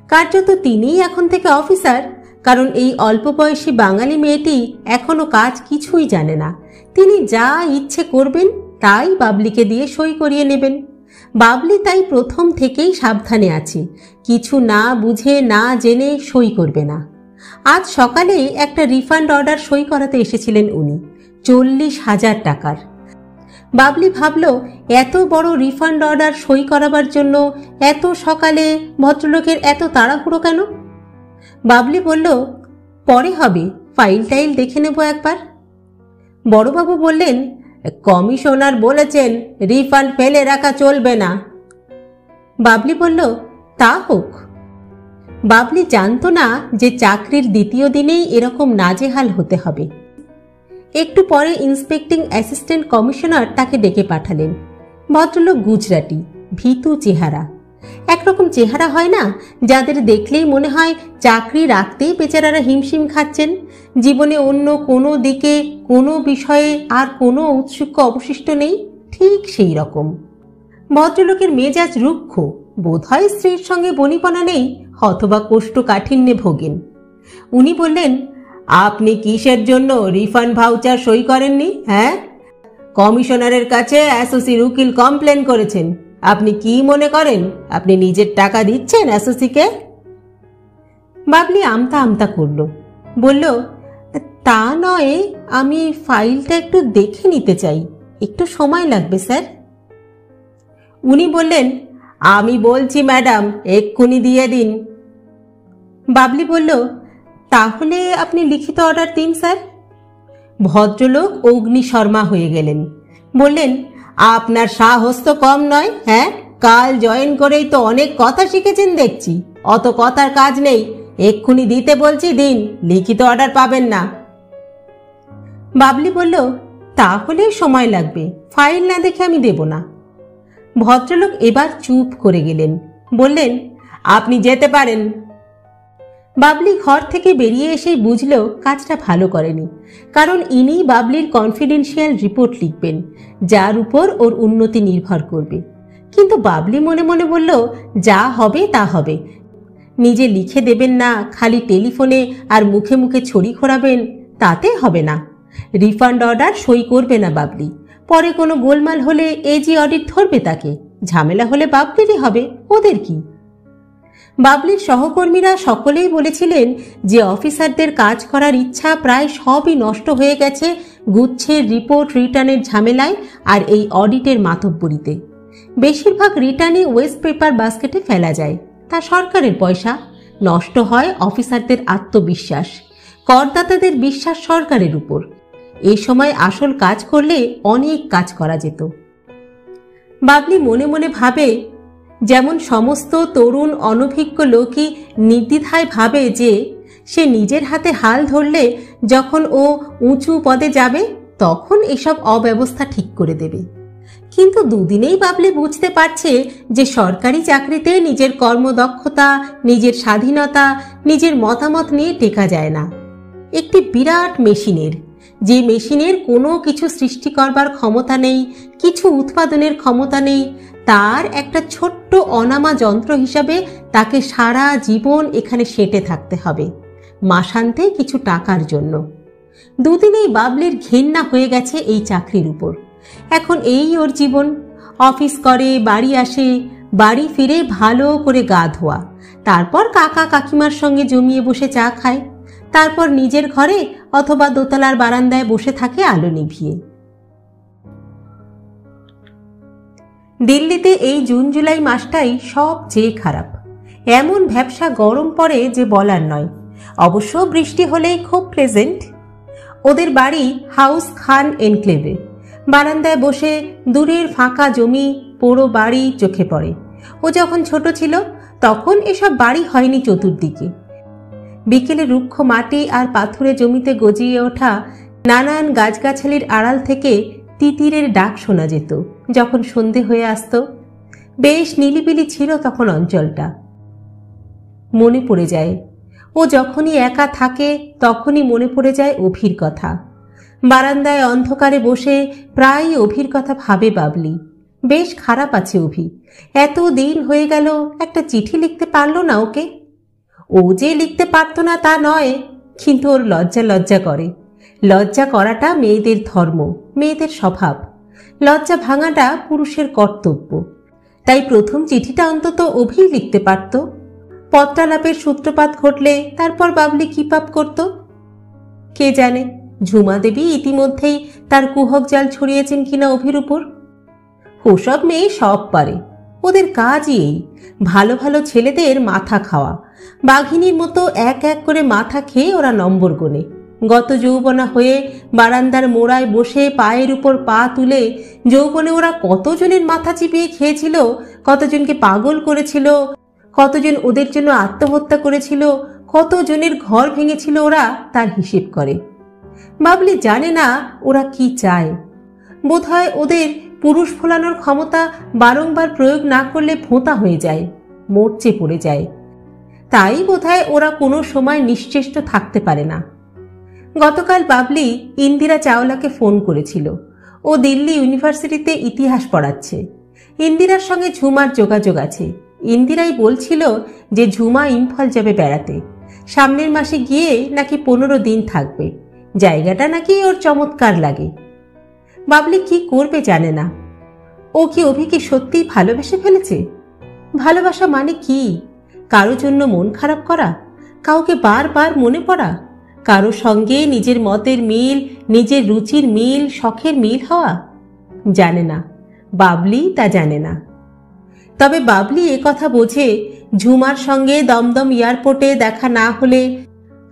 কার্যত তিনিই এখন থেকে অফিসার, কারণ এই অল্প বয়সী বাঙালি মেয়েটি এখনো কাজ কিছুই জানে না। তিনি যা ইচ্ছে করবেন তাই বাবলিকে দিয়ে সই করিয়ে নেবেন। বাবলি তাই প্রথম থেকেই সাবধানে আছে, কিছু না বুঝে না জেনে সই করবে না। আজ সকালেই একটা রিফান্ড অর্ডার সই করাতে এসেছিলেন উনি, 40,000 টাকার। বাবলি ভাবল এত বড় রিফান্ড অর্ডার সই করাবার জন্য এত সকালে ভদ্রলোকের এত তাড়াহুড়ো কেন? বাবলি বলল, পরে হবে, ফাইল টাইল দেখে নেব একবার। বড়বাবু বললেন, কমিশনার বলেছেন রিফান্ড ফেলে রাখা চলবে না। বাবলি বলল, তা হোক। বাবলি জানতো না যে চাকরির দ্বিতীয় দিনেই এরকম নাজেহাল হতে হবে। একটু পরে ইন্সপেক্টিং অ্যাসিস্ট্যান্ট কমিশনার তাকে ডেকে পাঠালেন। ভদ্রলোক গুজরাটি, ভীতু চেহারা। একরকম চেহারা হয় না যাদের দেখলেই মনে হয় চাকরি রাখতেই বেচারারা হিমশিম খাচ্ছেন, জীবনে অন্য কোনো দিকে কোনো বিষয়ে আর কোনো ঔৎসুক্য অবশিষ্ট নেই, ঠিক সেই রকম। ভদ্রলোকের মেজাজ রুক্ষ, বোধহয় স্ত্রীর সঙ্গে বনিপনা নেই অথবা কোষ্ঠকাঠিন্যে ভোগেন। উনি বললেন, আপনি কিসের জন্য রিফান্ড ভাউচার সই করেননি? হ্যাঁ, কমিশনারের কাছে অ্যাসোসির উকিল কমপ্লেন করেছেন। আপনি কি মনে করেন আপনি নিজের টাকা দিচ্ছেন অ্যাসোসিকে? বাবলি আমতা আমতা করল, বলল, তা নয়, আমি ফাইলটা একটু দেখে নিতে চাই, একটু সময় লাগবে স্যার। উনি বললেন, আমি বলছি ম্যাডাম, এক্ষুনি দিয়ে দিন। বাবলি বলল, তাহলে আপনি লিখিত অর্ডার দিন স্যার। ভদ্রলোক অগ্নিশর্মা হয়ে গেলেন, বললেন, আপনার সাহস তো কম নয়। হ্যাঁ, কাল জয়েন করেই তো অনেক কথা শিখেছেন দেখছি, অত কথার কাজ নেই, এক্ষুনি দিতে বলছি দিন, লিখিত অর্ডার পাবেন না। বাবলি বলল, তাহলে সময় লাগবে, ফাইল না দেখে আমি দেব না। ভদ্রলোক এবার চুপ করে গেলেন, বললেন, আপনি যেতে পারেন। বাবলি ঘর থেকে বেরিয়ে এসেই বুঝল কাজটা ভালো করেনি, কারণ ইনি বাবলির কনফিডেন্সিয়াল রিপোর্ট লিখবেন, যার উপর ওর উন্নতি নির্ভর করবে। কিন্তু বাবলি মনে মনে বলল, যা হবে তা হবে, নিজে লিখে দেবেন না, খালি টেলিফোনে আর মুখে মুখে ছড়ি ঘোরাবেন, তাতে হবে না। রিফান্ড অর্ডার সই করবে না বাবলি, পরে কোনো গোলমাল হলে এজি অডিট ধরবে তাকে, ঝামেলা হলে বাবলিরই হবে, ওদের কি? বাবলির সহকর্মীরা সকলেই বলেছিলেন যে অফিসারদের কাজ করার ইচ্ছা প্রায় সবই নষ্ট হয়ে গেছে গুচ্ছের রিপোর্ট রিটার্নের ঝামেলায় আর এই অডিটের মাতব্বরিতে। বেশিরভাগ রিটার্নই ওয়েস্ট পেপার বাস্কেটে ফেলা যায়, তা সরকারের পয়সা। নষ্ট হয় অফিসারদের আত্মবিশ্বাস। করদাতাদের বিশ্বাস সরকারের উপর। এই সময় আসল কাজ করলে অনেক কাজ করা যেত। বাবলি মনে মনে ভাবে, যেমন সমস্ত তরুণ অনভিজ্ঞ লোকই নির্দ্বিধায় ভাবে যে সে নিজের হাতে হাল ধরলে যখন ও উঁচু পদে যাবে তখন এসব অব্যবস্থা ঠিক করে দেবে। কিন্তু দুদিনেই বাবলি বুঝতে পারছে যে সরকারি চাকরিতে নিজের কর্মদক্ষতা, নিজের স্বাধীনতা, নিজের মতামত নিয়ে টেকা যায় না। একটি বিরাট মেশিনের, যে মেশিনের কোনো কিছু সৃষ্টি করবার ক্ষমতা নেই, কিছু উৎপাদনের ক্ষমতা নেই, তার একটা ছোট্ট অনামা যন্ত্র হিসাবে তাকে সারা জীবন এখানে সেটে থাকতে হবে মাসান্তে কিছু টাকার জন্য। দুদিনেই বাবলির ঘেন্না হয়ে গেছে এই চাকরির উপর। এখন এই ওর জীবন। অফিস করে, বাড়ি আসে, বাড়ি ফিরে ভালো করে গা ধোয়া, তারপর কাকা কাকিমার সঙ্গে জমিয়ে বসে চা খায়, তারপর নিজের ঘরে অথবা দোতলার বারান্দায় বসে থাকে আলো নিভিয়ে। দিল্লিতে এই জুন জুলাই মাসটাই সবচেয়ে খারাপ। এমন ভ্যাপসা গরম পড়ে যে বলার নয়। অবশ্য বৃষ্টি হলেই খুব প্লেজেন্ট। ওদের বাড়ি হাউস খান এনক্লেভে। বারান্দায় বসে দূরের ফাঁকা জমি, পোড়ো বাড়ি চোখে পড়ে। ও যখন ছোট ছিল তখন এসব বাড়ি হয়নি চতুর্দিকে। বিকেলে রুক্ষ মাটি আর পাথুরে জমিতে গজিয়ে ওঠা নানান গাছগাছালির আড়াল থেকে তিতিরের ডাক শোনা যেত যখন সন্ধে হয়ে আসত। বেশ নিলিবিলি ছিল তখন অঞ্চলটা। মনে পড়ে যায়, ও যখনই একা থাকে তখনই মনে পড়ে যায় অভির কথা। বারান্দায় অন্ধকারে বসে প্রায়ই অভির কথা ভাবে বাবলি। বেশ খারাপ আছে অভি। এত দিন হয়ে গেল একটা চিঠি লিখতে পারলো না ওকে। ও যে লিখতে পারত না তা নয়, কিন্তু ওর লজ্জা লজ্জা করে। লজ্জা করাটা মেয়েদের ধর্ম, মেয়েদের স্বভাব। লজ্জা ভাঙাটা পুরুষের কর্তব্য। তাই প্রথম চিঠিটা অন্তত অভি লিখতে পারত। পত্রালাপের সূত্রপাত ঘটলে তারপর বাবলি কি পাপ করত কে জানে। ঝুমা দেবী ইতিমধ্যেই তার কুহক জাল ছড়িয়েছেন কিনা অভির উপর। ওসব মেয়ে সব পারে, ওদের কাজই এই ভালো ভালো ছেলেদের মাথা খাওয়া। বাঘিনীর মতো এক এক করে মাথা খেয়ে ওরা নম্বর গোনে। গত যৌবনা হয়ে বারান্দার মোড়ায় বসে পায়ের উপর পা তুলে যৌবনে ওরা কতজনের মাথা চিপিয়ে খেয়েছিল, কতজনকে পাগল করেছিল, কতজন ওদের জন্য আত্মহত্যা করেছিল, কতজনের ঘর ভেঙেছিল ওরা, তার হিসেব করে। বাবলি জানে না ওরা কি চায়। বোধহয় ওদের পুরুষ ফোলানোর ক্ষমতা বারংবার প্রয়োগ না করলে ভোঁতা হয়ে যায়, মরচে পড়ে যায়। তাই বোধহয় ওরা কোনো সময় নিশ্চেষ্ট থাকতে পারে না। গতকাল বাবলি ইন্দিরা চাওলাকে ফোন করেছিল। ও দিল্লি ইউনিভার্সিটিতে ইতিহাস পড়াচ্ছে। ইন্দিরার সঙ্গে ঝুমার যোগাযোগ আছে। ইন্দিরাই বলছিল যে ঝুমা ইম্ফল যাবে বেড়াতে। সামনের মাসে গিয়ে নাকি 15 দিন থাকবে। জায়গাটা নাকি ওর চমৎকার লাগে। বাবলি কি করবে জানে না। ও কি অভিকে সত্যিই ভালোবেসে ফেলেছে? ভালোবাসা মানে কি? কারো জন্য মন খারাপ করা, কাউকে বারবার মনে পড়া, কারো সঙ্গে নিজের মতের মিল, নিজের রুচির মিল, শখের মিল হওয়া? জানে না, বাবলি তা জানে না। তবে বাবলি কথা বোঝে, ঝুমার সঙ্গে দমদম এয়ারপোর্টে দেখা না হলে,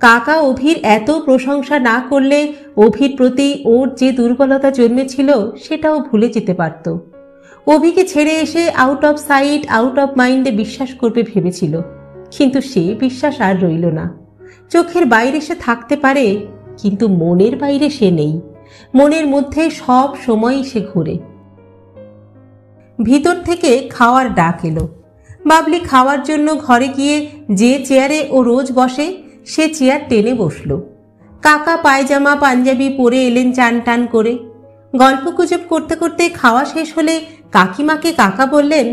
কাকা অভির এত প্রশংসা না করলে অভির প্রতি ওর যে দুর্বলতা জন্মেছিল সেটাও ভুলে যেতে পারত। অভিকে ছেড়ে এসে out of sight out of মাইন্ডে বিশ্বাস করবে ভেবেছিল, কিন্তু সে বিশ্বাস আর রইল না। চোখের বাইরে সে থাকতে পারে, কিন্তু মনের বাইরে সে নেই। মনের মধ্যে সব সময়ই সে ঘুরে। ভিতর থেকে খাওয়ার ডাক এলো। বাবলি খাওয়ার জন্য ঘরে গিয়ে যে চেয়ারে ও রোজ বসে সে চেয়ার টেনে বসল। কাকা পায়জামা পাঞ্জাবি পরে এলেন চান টান করে। গল্পগুজব করতে করতে খাওয়া শেষ হলে কাকিমাকে কাকা বললেন,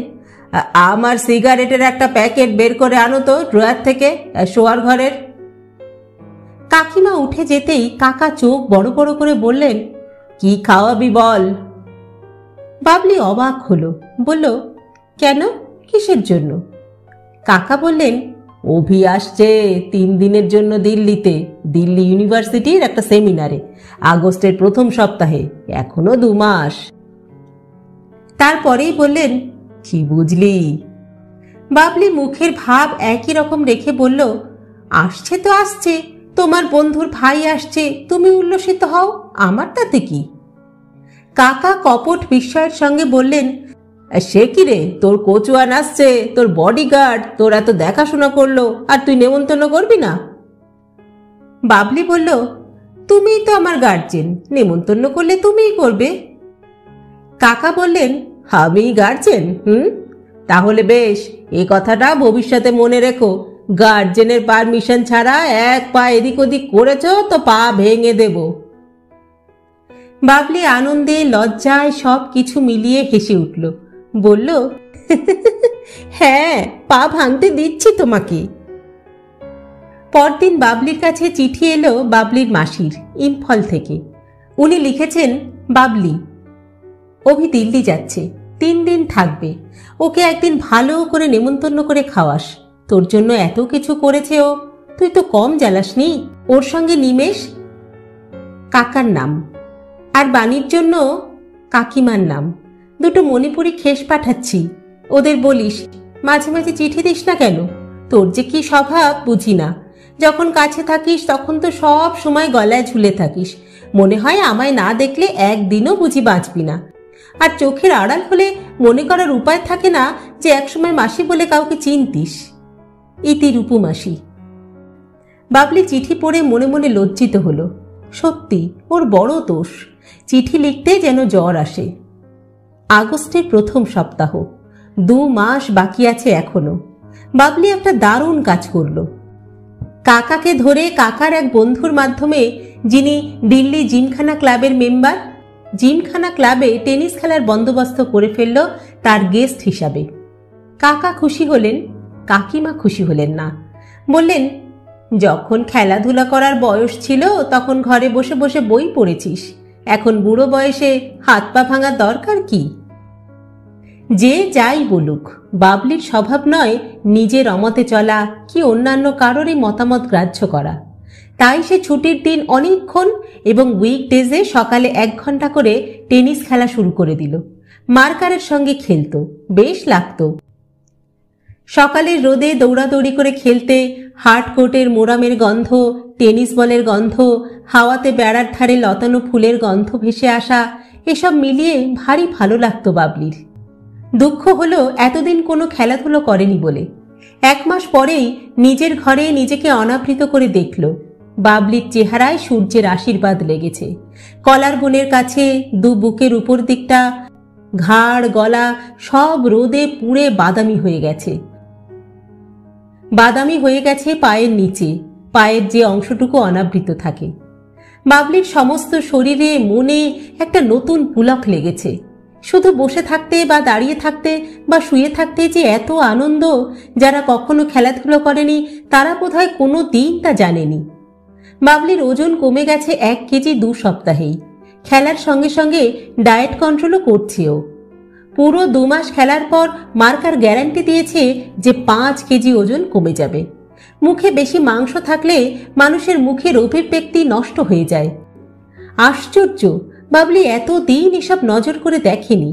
আমার সিগারেটের একটা প্যাকেট বের করে আনো তো ড্রয়ার থেকে, শোয়ার ঘরের। কাকিমা উঠে যেতেই কাকা চোখ বড় বড় করে বললেন, কি খাওয়াবি বল। বাবলি অবাক হলো, বলল, কেন, কিসের জন্য? কাকা বললেন, অভি আসছে 3 দিনের জন্য দিল্লিতে, দিল্লি ইউনিভার্সিটির একটা সেমিনারে, আগস্টের প্রথম সপ্তাহে, এখনো 2 মাস। তারপরেই বললেন, কি বুঝলি? বাবলি মুখের ভাব একই রকম রেখে বলল, আসছে তো আসছে, তোমার বন্ধুর ভাই আসছে, তুমি উল্লসিত হও, আমার তাতে কি? কাকা কপট বিস্ময়ের সঙ্গে বললেন, সে কি রে, তোর কোচওয়ান আসছে, তোর বডিগার্ড তোর এত দেখাশোনা করলো, আর তুই নেমন্তন্ন করবি না? বাবলি বলল, তুমিই তো আমার গার্জেন, নেমন্তন্ন করলে তুমিই করবে। কাকা বললেন, আমি গার্জেন? তাহলে বেশ, এই কথাটা ভবিষ্যতে মনে রেখো, গার্জেনের পারমিশন ছাড়া এক পা এদিক ওদিক করেছ তো পা ভেঙে দেব। বাবলি আনন্দে লজ্জায় সব কিছু মিলিয়ে হেসে উঠল, বলল, হ্যাঁ, পা ভাঙতে দিচ্ছি তোমাকে। পরদিন বাবলির কাছে চিঠি এলো বাবলির মাসির, ইম্ফল থেকে। উনি লিখেছেন, বাবলি, অভি দিল্লি যাচ্ছে, 3 দিন থাকবে, ওকে একদিন ভালো করে নেমন্তন্ন করে খাওয়াস, তোর জন্য এত কিছু করেছে ও, তুই তো কম জ্বালাসনি। ওর সঙ্গে নিমেষ, কাকার নাম, আর বাণীর জন্য কাকিমার নাম, 2 মণিপুরি খেস পাঠাচ্ছি, ওদের বলিস মাঝে মাঝে চিঠি দিস না কেন, তোর যে কি স্বভাব বুঝি না, যখন কাছে থাকিস তখন তো সব সময় গলায় ঝুলে থাকিস, মনে হয় আমায় না দেখলে একদিনও বুঝি বাঁচবি না, আর চোখের আড়াল হলে মনে করার উপায় থাকে না যে একসময় মাসি বলে কাউকে চিনতিস। ইতি রূপু মাসি। বাবলি চিঠি পড়ে মনে মনে লজ্জিত হলো, সত্যি ওর বড় দোষ, চিঠি লিখতে যেন জ্বর আসে। আগস্টের প্রথম সপ্তাহ, 2 মাস বাকি আছে এখনো। বাবলি একটা দারুণ কাজ করল। কাকাকে ধরে কাকার এক বন্ধুর মাধ্যমে, যিনি দিল্লি জিমখানা ক্লাবের মেম্বার, জিমখানা ক্লাবে টেনিস খেলার বন্দোবস্ত করে ফেলল তার গেস্ট হিসাবে। কাকা খুশি হলেন, কাকিমা খুশি হলেন না, বললেন, যখন খেলাধুলা করার বয়স ছিল তখন ঘরে বসে বসে বই পড়েছিস, এখন বুড়ো বয়সে হাত পা ভাঙার দরকার কি? যে যাই বলুক, বাবলির স্বভাব নয় নিজের অমতে চলা কি অন্যান্য কারোরই মতামত গ্রাহ্য করা। তাই সে ছুটির দিন অনেকক্ষণ এবং উইকডেজে সকালে 1 ঘন্টা করে টেনিস খেলা শুরু করে দিল। মার্কারের সঙ্গে খেলত, বেশ লাগত। সকালের রোদে দৌড়াদৌড়ি করে খেলতে হার্ড কোটের মোরামের গন্ধ, টেনিস বলের গন্ধ, হাওয়াতে বেড়ার ধারে লতানো ফুলের গন্ধ ভেসে আসা, এসব মিলিয়ে ভারী ভালো লাগতো বাবলির। দুঃখ হলো এতদিন কোনো খেলাধুলো করেনি বলে। 1 মাস পরেই নিজের ঘরে নিজেকে অনাবৃত করে দেখল। বাবলির চেহারায় সূর্যের আশীর্বাদ লেগেছে। কলার বোনের কাছে 2 বুকের উপর দিকটা, ঘাড়, গলা সব রোদে পুড়ে বাদামি হয়ে গেছে। বাদামি হয়ে গেছে পায়ের নিচে, পায়ের যে অংশটুকু অনাবৃত থাকে। বাবলির সমস্ত শরীরে মনে একটা নতুন পুলক লেগেছে। শুধু বসে থাকতে বা দাঁড়িয়ে থাকতে বা শুয়ে থাকতে যে এত আনন্দ, যারা কখনো খেলাধুলো করেনি তারা বোধহয় কোনো দিন তা জানেনি। বাবলির ওজন কমে গেছে 1 কেজি 2 সপ্তাহেই। খেলার সঙ্গে সঙ্গে ডায়েট কন্ট্রোলও করছেও। পুরো 2 মাস খেলার পর মার্কার গ্যারান্টি দিয়েছে যে 5 কেজি ওজন কমে যাবে। মুখে বেশি মাংস থাকলে মানুষের মুখের অভিব্যক্তি নষ্ট হয়ে যায়। আশ্চর্য, বাবলি এতদিন এসব নজর করে দেখেনি।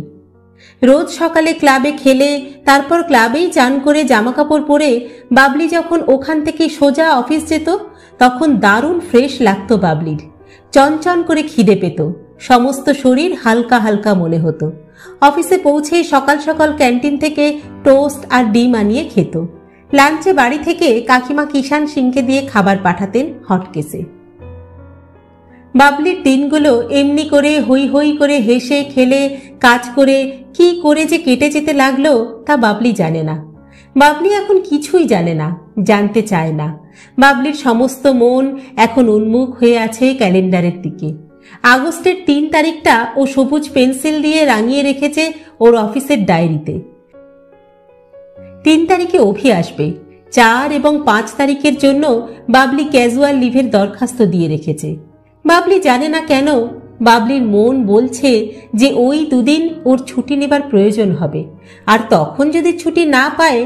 রোজ সকালে ক্লাবে খেলে তারপর ক্লাবেই চান করে জামাকাপড় পরে বাবলি যখন ওখান থেকে সোজা অফিস যেত তখন দারুণ ফ্রেশ লাগতো বাবলির। চনচন করে খিদে পেত, সমস্ত শরীর হালকা হালকা মনে হতো। অফিসে পৌঁছে সকাল সকাল ক্যান্টিন থেকে টোস্ট আর ডিম আনিয়ে খেত। লাঞ্চে বাড়ি থেকে কাকিমা কিষান সিংকে দিয়ে খাবার পাঠাতেন হটকেসে। বাবলির দিনগুলো এমনি করে হই হই করে হেসে খেলে কাজ করে কি করে যে কেটে যেতে লাগলো তা বাবলি জানে না। বাবলি এখন কিছুই জানে না, জানতে চায় না। বাবলির সমস্ত মন এখন উন্মুখ হয়ে আছে ক্যালেন্ডারের দিকে। আগস্টের 3 তারিখটা ও সবুজ পেন্সিল দিয়ে রাঙিয়ে রেখেছে ওর অফিসের ডায়েরিতে। 3 তারিখে অভি আসবে। 4 এবং 5 তারিখের জন্য বাবলি ক্যাজুয়াল লিভের দরখাস্ত দিয়ে রেখেছে। বাবলি জানে না কেন বাবলির মন বলছে যে ওই 2 দিন ওর ছুটি নেবার প্রয়োজন হবে, আর তখন যদি ছুটি না পায়,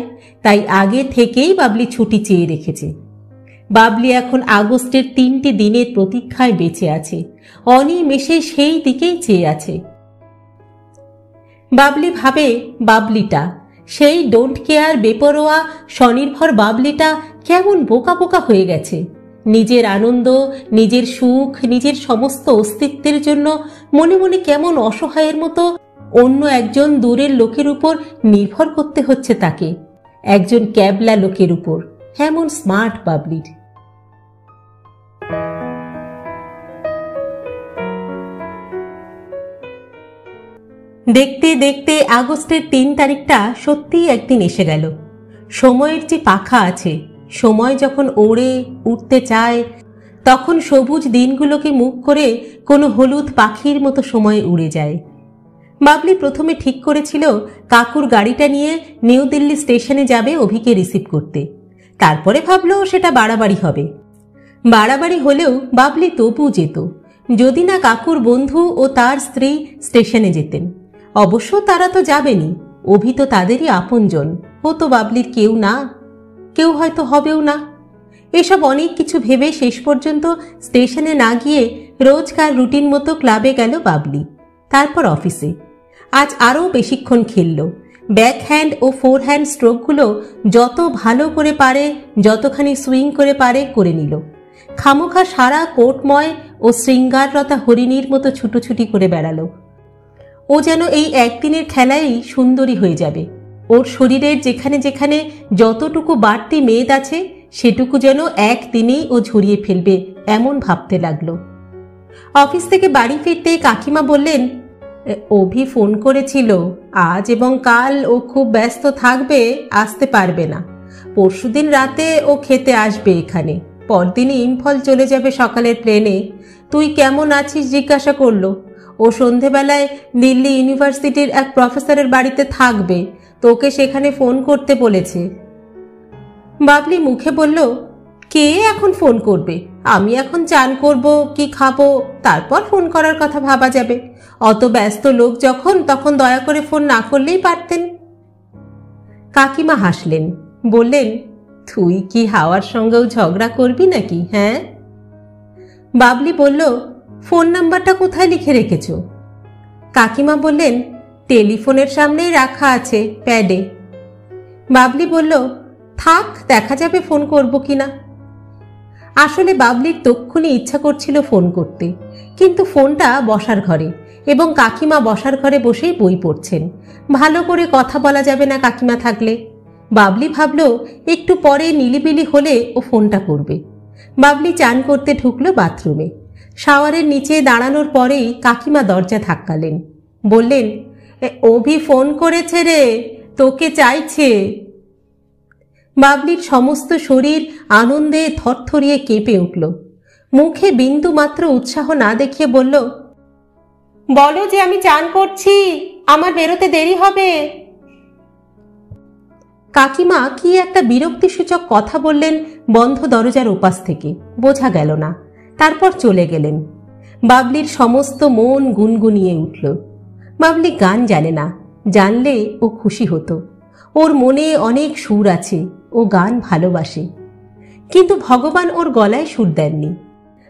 তাই আগে থেকেই বাবলি ছুটি চেয়ে রেখেছে। বাবলি এখন আগস্টের 3টি দিনের প্রতীক্ষায় বেঁচে আছে, অনিমেষে সেই দিকেই চেয়ে আছে। বাবলি ভাবে বাবলিটা, সেই ডোন্ট কেয়ার বেপরোয়া স্বনির্ভর বাবলিটা কেমন বোকা বোকা হয়ে গেছে। নিজের আনন্দ, নিজের সুখ, নিজের সমস্ত অস্তিত্বের জন্য মনে মনে কেমন অসহায়ের মতো অন্য একজন দূরের লোকের উপর নির্ভর করতে হচ্ছে তাকে, একজন ক্যাবলা লোকের উপর। এমন স্মার্ট বাবলির। দেখতে দেখতে আগস্টের 3 তারিখটা সত্যিই একদিন এসে গেল। সময়ের যে পাখা আছে, সময় যখন ওড়ে উঠতে চায়, তখন সবুজ দিনগুলোকে মুখ করে কোনো হলুদ পাখির মতো সময় উড়ে যায়। বাবলি প্রথমে ঠিক করেছিল কাকুর গাড়িটা নিয়ে নিউ দিল্লি স্টেশনে যাবে অভিকে রিসিভ করতে। তারপরে ভাবলো সেটা বাড়াবাড়ি হবে। বাড়াবাড়ি হলেও বাবলি তবু যেত, যদি না কাকুর বন্ধু ও তার স্ত্রী স্টেশনে যেতেন। অবশ্য তারা তো যাবেনি, অভি তো তাদেরই আপনজন, ও তো বাবলির কেউ না, কেউ হয়তো হবেও না। এসব অনেক কিছু ভেবে শেষ পর্যন্ত স্টেশনে না গিয়ে রোজকার রুটিন মতো ক্লাবে গেল বাবলি, তারপর অফিসে। আজ আরও বেশিক্ষণ খেলল। ব্যাক হ্যান্ড ও ফোর হ্যান্ড স্ট্রোকগুলো যত ভালো করে পারে, যতখানি সুইং করে পারে করে নিল। খামোখা সারা কোটময় ও শৃঙ্গাররতা হরিণীর মতো ছুটোছুটি করে বেড়ালো। ও যেন এই একদিনের খেলায় সুন্দরী হয়ে যাবে। ওর শরীরের যেখানে যেখানে যতটুকু বাড়তি মেদ আছে, সেটুকু যেন একদিনেই ও ঝরিয়ে ফেলবে, এমন ভাবতে লাগলো। অফিস থেকে বাড়ি ফিরতে কাকিমা বললেন, অভি ফোন করেছিল, আজ এবং কাল ও খুব ব্যস্ত থাকবে, আসতে পারবে না। পরশুদিন রাতে ও খেতে আসবে এখানে, পরদিনই ইম্ফল চলে যাবে সকালের ট্রেনে। তুই কেমন আছিস জিজ্ঞাসা করলো। ও সন্ধেবেলায় দিল্লি ইউনিভার্সিটির এক প্রফেসরের বাড়িতে থাকবে, তোকে সেখানে ফোন করতে বলেছে। বাবলি মুখে বলল, কে এখন ফোন করবে? আমি এখন চান করব কি খাবো, তারপর ফোন করার কথা ভাবা যাবে। অত ব্যস্ত লোক যখন, তখন দয়া করে ফোন না করলেই পারতেন। কাকিমা হাসলেন, বললেন, তুই কি হাওয়ার সঙ্গেও ঝগড়া করবি নাকি? হ্যাঁ। বাবলি বলল, ফোন নাম্বারটা কোথায় লিখে রেখেছ? কাকিমা বললেন, টেলিফোনের সামনেই রাখা আছে, প্যাডে। বাবলি বলল, থাক, দেখা যাবে ফোন করব কিনা। আসলে বাবলির তক্ষুনি ইচ্ছা করছিল ফোন করতে, কিন্তু ফোনটা বসার ঘরে, এবং কাকিমা বসার ঘরে বসেই বই পড়ছেন। ভালো করে কথা বলা যাবে না কাকিমা থাকলে। বাবলি ভাবল একটু পরে নিলিবিলি হলে ও ফোনটা করবে। বাবলি চান করতে ঢুকলো বাথরুমে। শাওয়ারের নিচে দাঁড়ানোর পরেই কাকিমা দরজা ধাক্কালেন, বললেন, অভি ফোন করেছে রে, তোকে চাইছে। বাবলির সমস্ত শরীর আনন্দে থরথরিয়ে কেঁপে উঠল। মুখে বিন্দু মাত্র উৎসাহ না দেখিয়ে বলল, বলো যে আমি চান করছি, আমার বেরোতে দেরি হবে। কাকিমা কি একটা বিরক্তিসূচক কথা বললেন বন্ধ দরজার ওপাশ থেকে, বোঝা গেল না। তারপর চলে গেলেন। বাবলির সমস্ত মন গুনগুনিয়ে উঠল। বাবলি গান জানে না, জানলে ও খুশি হতো। ওর মনে অনেক সুর আছে, ও গান ভালোবাসে, কিন্তু ভগবান ওর গলায় সুর দেননি।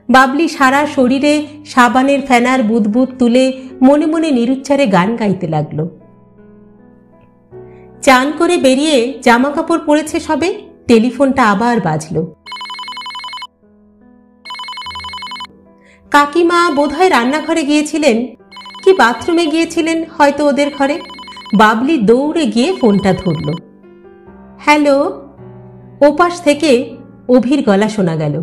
বাবলি সারা শরীরে সাবানের ফেনার বুদবুদ তুলে মনে মনে নিরুচ্চারে গান গাইতে লাগল। চান করে বেরিয়ে জামা কাপড় পরেছে সবে, টেলিফোনটা আবার বাজল। কাকিমা বোধহয় রান্নাঘরে গিয়েছিলেন, কি বাথরুমে গিয়েছিলেন হয়তো ওদের ঘরে। বাবলি দৌড়ে গিয়ে ফোনটা ধরল। হ্যালো। ওপাশ থেকে অভির গলা শোনা গেল।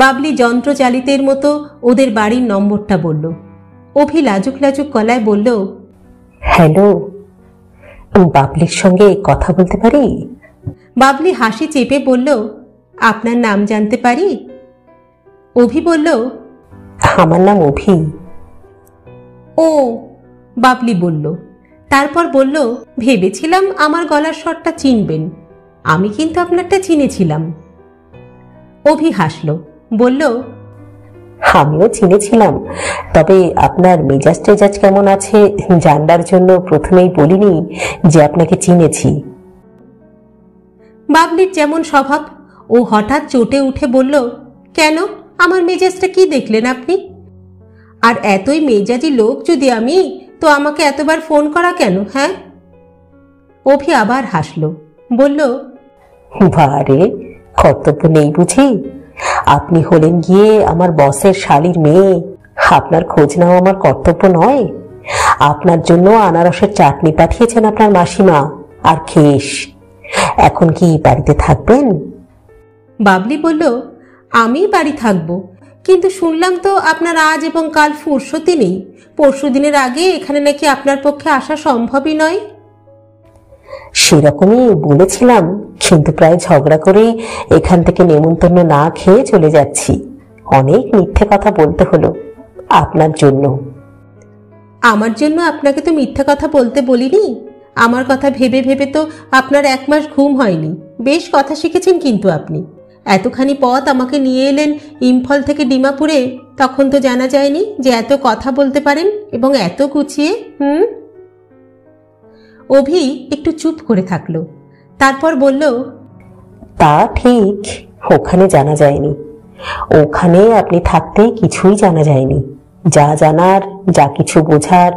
বাবলি যন্ত্রচালিতের মতো ওদের বাড়ির নম্বরটা বলল। অভি লাজুক লাজুক গলায় বলল, হ্যালো, বাবলির সঙ্গে কথা বলতে পারি? বাবলি হাসি চেপে বলল, আপনার নাম জানতে পারি? অভি বলল, আমার নাম অভি। ও, বাবলি বলল। তারপর বলল, ভেবেছিলাম আমার গলার স্বরটা চিনবেন, আমি কিন্তু আপনারটা চিনেছিলাম। অভি হাসল, বলল, আমিও চিনেছিলাম, তবে আপনার মেজাজ টেজাজ কেমন আছে জানবার জন্য প্রথমেই বলিনি যে আপনাকে চিনেছি। বাবলির যেমন স্বভাব, ও হঠাৎ চটে উঠে বলল, কেন, আমার মেজাজটা কি দেখলেন আপনি? আর এতই মেজাজি লোক যদি আমি, তো আমাকে এতবার ফোন করা কেন? হ্যাঁ। অভি আবার হাসল, বলল, বারে, কর্তব্য নেই বুঝি? আপনি হলেন গিয়ে আমার বসের শালীর মেয়ে, আপনার খোঁজ নেওয়া আমার কর্তব্য নয়? আপনার জন্য আনারসের চাটনি পাঠিয়েছেন আপনার মাসিমা, আর খেস। এখন কি বাড়িতে থাকবেন? বাবলি বলল, আমি বাড়ি থাকবো, কিন্তু শুনলাম তো আপনার আজ এবং কাল ফুরসতি নেই। পরশু দিনের আগে এখানে নাকি আপনার পক্ষে আসা সম্ভবই নয়। সেরকমই বলেছিলাম, কিন্তু প্রায় ঝগড়া করেই এখান থেকে নেমন্তন্ন না খেয়ে চলে যাচ্ছি। অনেক মিথ্যে কথা বলতে হলো আপনার জন্য। আমার জন্য আপনাকে তো মিথ্যা কথা বলতে বলিনি। আমার কথা ভেবে ভেবে তো আপনার 1 মাস ঘুম হয়নি। বেশ কথা শিখেছেন কিন্তু আপনি। এতখানি পথ আমাকে নিয়ে এলেন ইম্ফল থেকে ডিমাপুরে, তখন তো জানা যায়নি যে এত কথা বলতে পারেন এবং এত গুছিয়ে। অভি একটু চুপ করে থাকলো, তারপর বলল, তা ঠিক, ওখানে জানা যায়নি। ওখানে আপনি থাকতে কিছুই জানা যায়নি। যা জানার, যা কিছু বোঝার,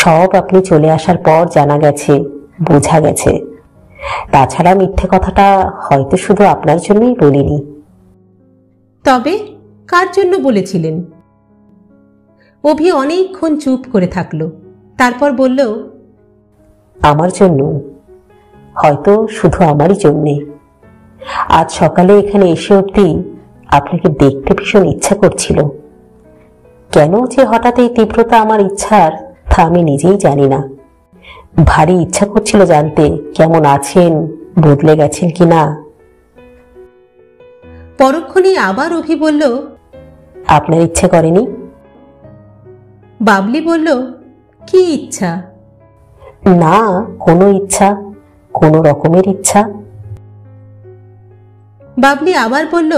সব আপনি চলে আসার পর জানা গেছে, বোঝা গেছে। তাছাড়া মিথ্যে কথাটা হয়তো শুধু আপনার জন্যই বলিনি। তবে কার জন্য বলেছিলেন? অভি অনেকক্ষণ চুপ করে থাকলো, তারপর বলল, আমার জন্য, হয়তো শুধু আমারই জন্যে। আজ সকালে এখানে এসে অবধি আপনাকে দেখতে ভীষণ ইচ্ছা করছিল। কেন যে হঠাৎ এই তীব্রতা আমার ইচ্ছার, তা আমি নিজেই জানি না। ভারী ইচ্ছা করছিল জানতে কেমন আছেন, বদলে গেছেন কিনা। পরক্ষণে আবার অভি বলল, আপনার ইচ্ছে করেনি? বাবলি বলল, কি ইচ্ছা? না, কোনো ইচ্ছা, কোনো রকমের ইচ্ছা। বাবলি আবার বলল,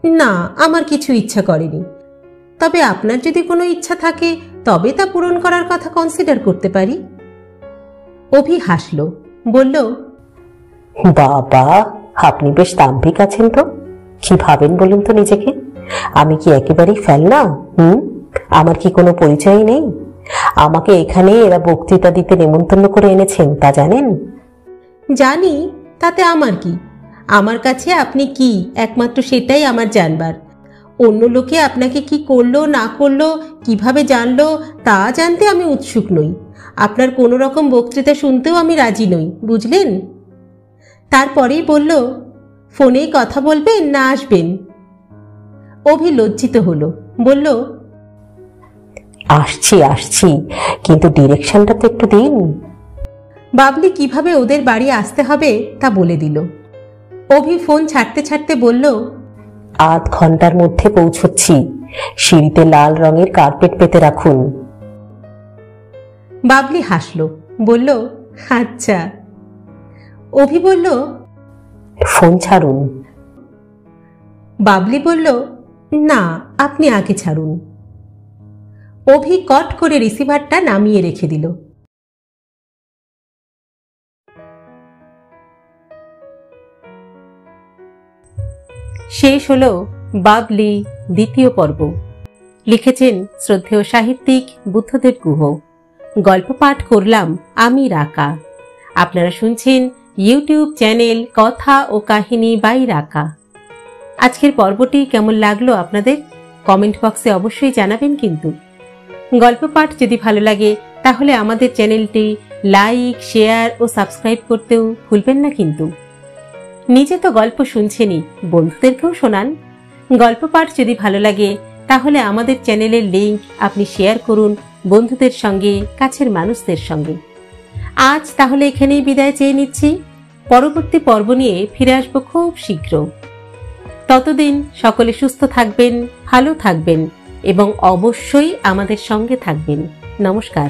না, আমার কিছু ইচ্ছা করেনি। তবে আপনার যদি কোনো ইচ্ছা থাকে তবে তা পূরণ করার কথা কনসিডার করতে পারি। অভি হাসল, বলল, বাবা, আপনি বেশ দাম্ভিক আছেন তো। কি ভাবেন বলুন তো নিজেকে? আমি কি একেবারেই ফেল না? আমার কি কোনো পরিচয় নেই? আমাকে এখানে এরা বক্তৃতা দিতে নেমন্তন্ন করে এনেছেন, তা জানেন? জানি, তাতে আমার কি? আমার কাছে আপনি কি, একমাত্র সেটাই আমার জানবার। অন্য লোকে আপনাকে কি করলো না করলো, কিভাবে জানলো, তা জানতে আমি উৎসুক নই। আপনার কোনো রকম বক্তৃতা শুনতেও আমি রাজি নই, বুঝলেন? তারপরেই বলল, ফোনে কথা বলবেন না আসবেন? অভি লজ্জিত হলো, বলল, আসছি আসছি, কিন্তু ডিরেকশনটা তো একটু দিন। বাবলি কিভাবে ওদের বাড়ি আসতে হবে তা বলে দিল। অভি ফোন ছাড়তে ছাড়তে বলল, আধ ঘন্টার মধ্যে পৌঁছচ্ছি। সিঁড়িতে লাল রঙের কার্পেট পেতে রাখুন। বাবলি হাসল, বলল, আচ্ছা। অভি বলল, ফোন ছাড়ুন। বাবলি বলল, না, আপনি আগে ছাড়ুন। অভি কট করে রিসিভারটা নামিয়ে রেখে দিল। শেষ হলো বাবলি দ্বিতীয় পর্ব। লিখেছেন শ্রদ্ধেয় সাহিত্যিক বুদ্ধদেব গুহ। গল্প পাঠ করলাম আমি রাকা। আপনারা শুনছেন ইউটিউব চ্যানেল কথা ও কাহিনী বাই রাকা। আজকের পর্বটি কেমন লাগলো আপনাদের কমেন্ট বক্সে অবশ্যই জানাবেন। কিন্তু গল্প পাঠ যদি ভালো লাগে তাহলে আমাদের চ্যানেলটি লাইক, শেয়ার ও সাবস্ক্রাইব করতেও ভুলবেন না। কিন্তু নিজে তো গল্প শুনছেনই, বন্ধুদেরকেও শোনান। গল্প পাঠ যদি ভালো লাগে তাহলে আমাদের চ্যানেলের লিংক আপনি শেয়ার করুন বন্ধুদের সঙ্গে, কাছের মানুষদের সঙ্গে। আজ তাহলে এখানেই বিদায় চেয়ে নিচ্ছি। পরবর্তী পর্ব নিয়ে ফিরে আসবো খুব শীঘ্র। ততদিন সকলে সুস্থ থাকবেন, ভালো থাকবেন এবং অবশ্যই আমাদের সঙ্গে থাকবেন। নমস্কার।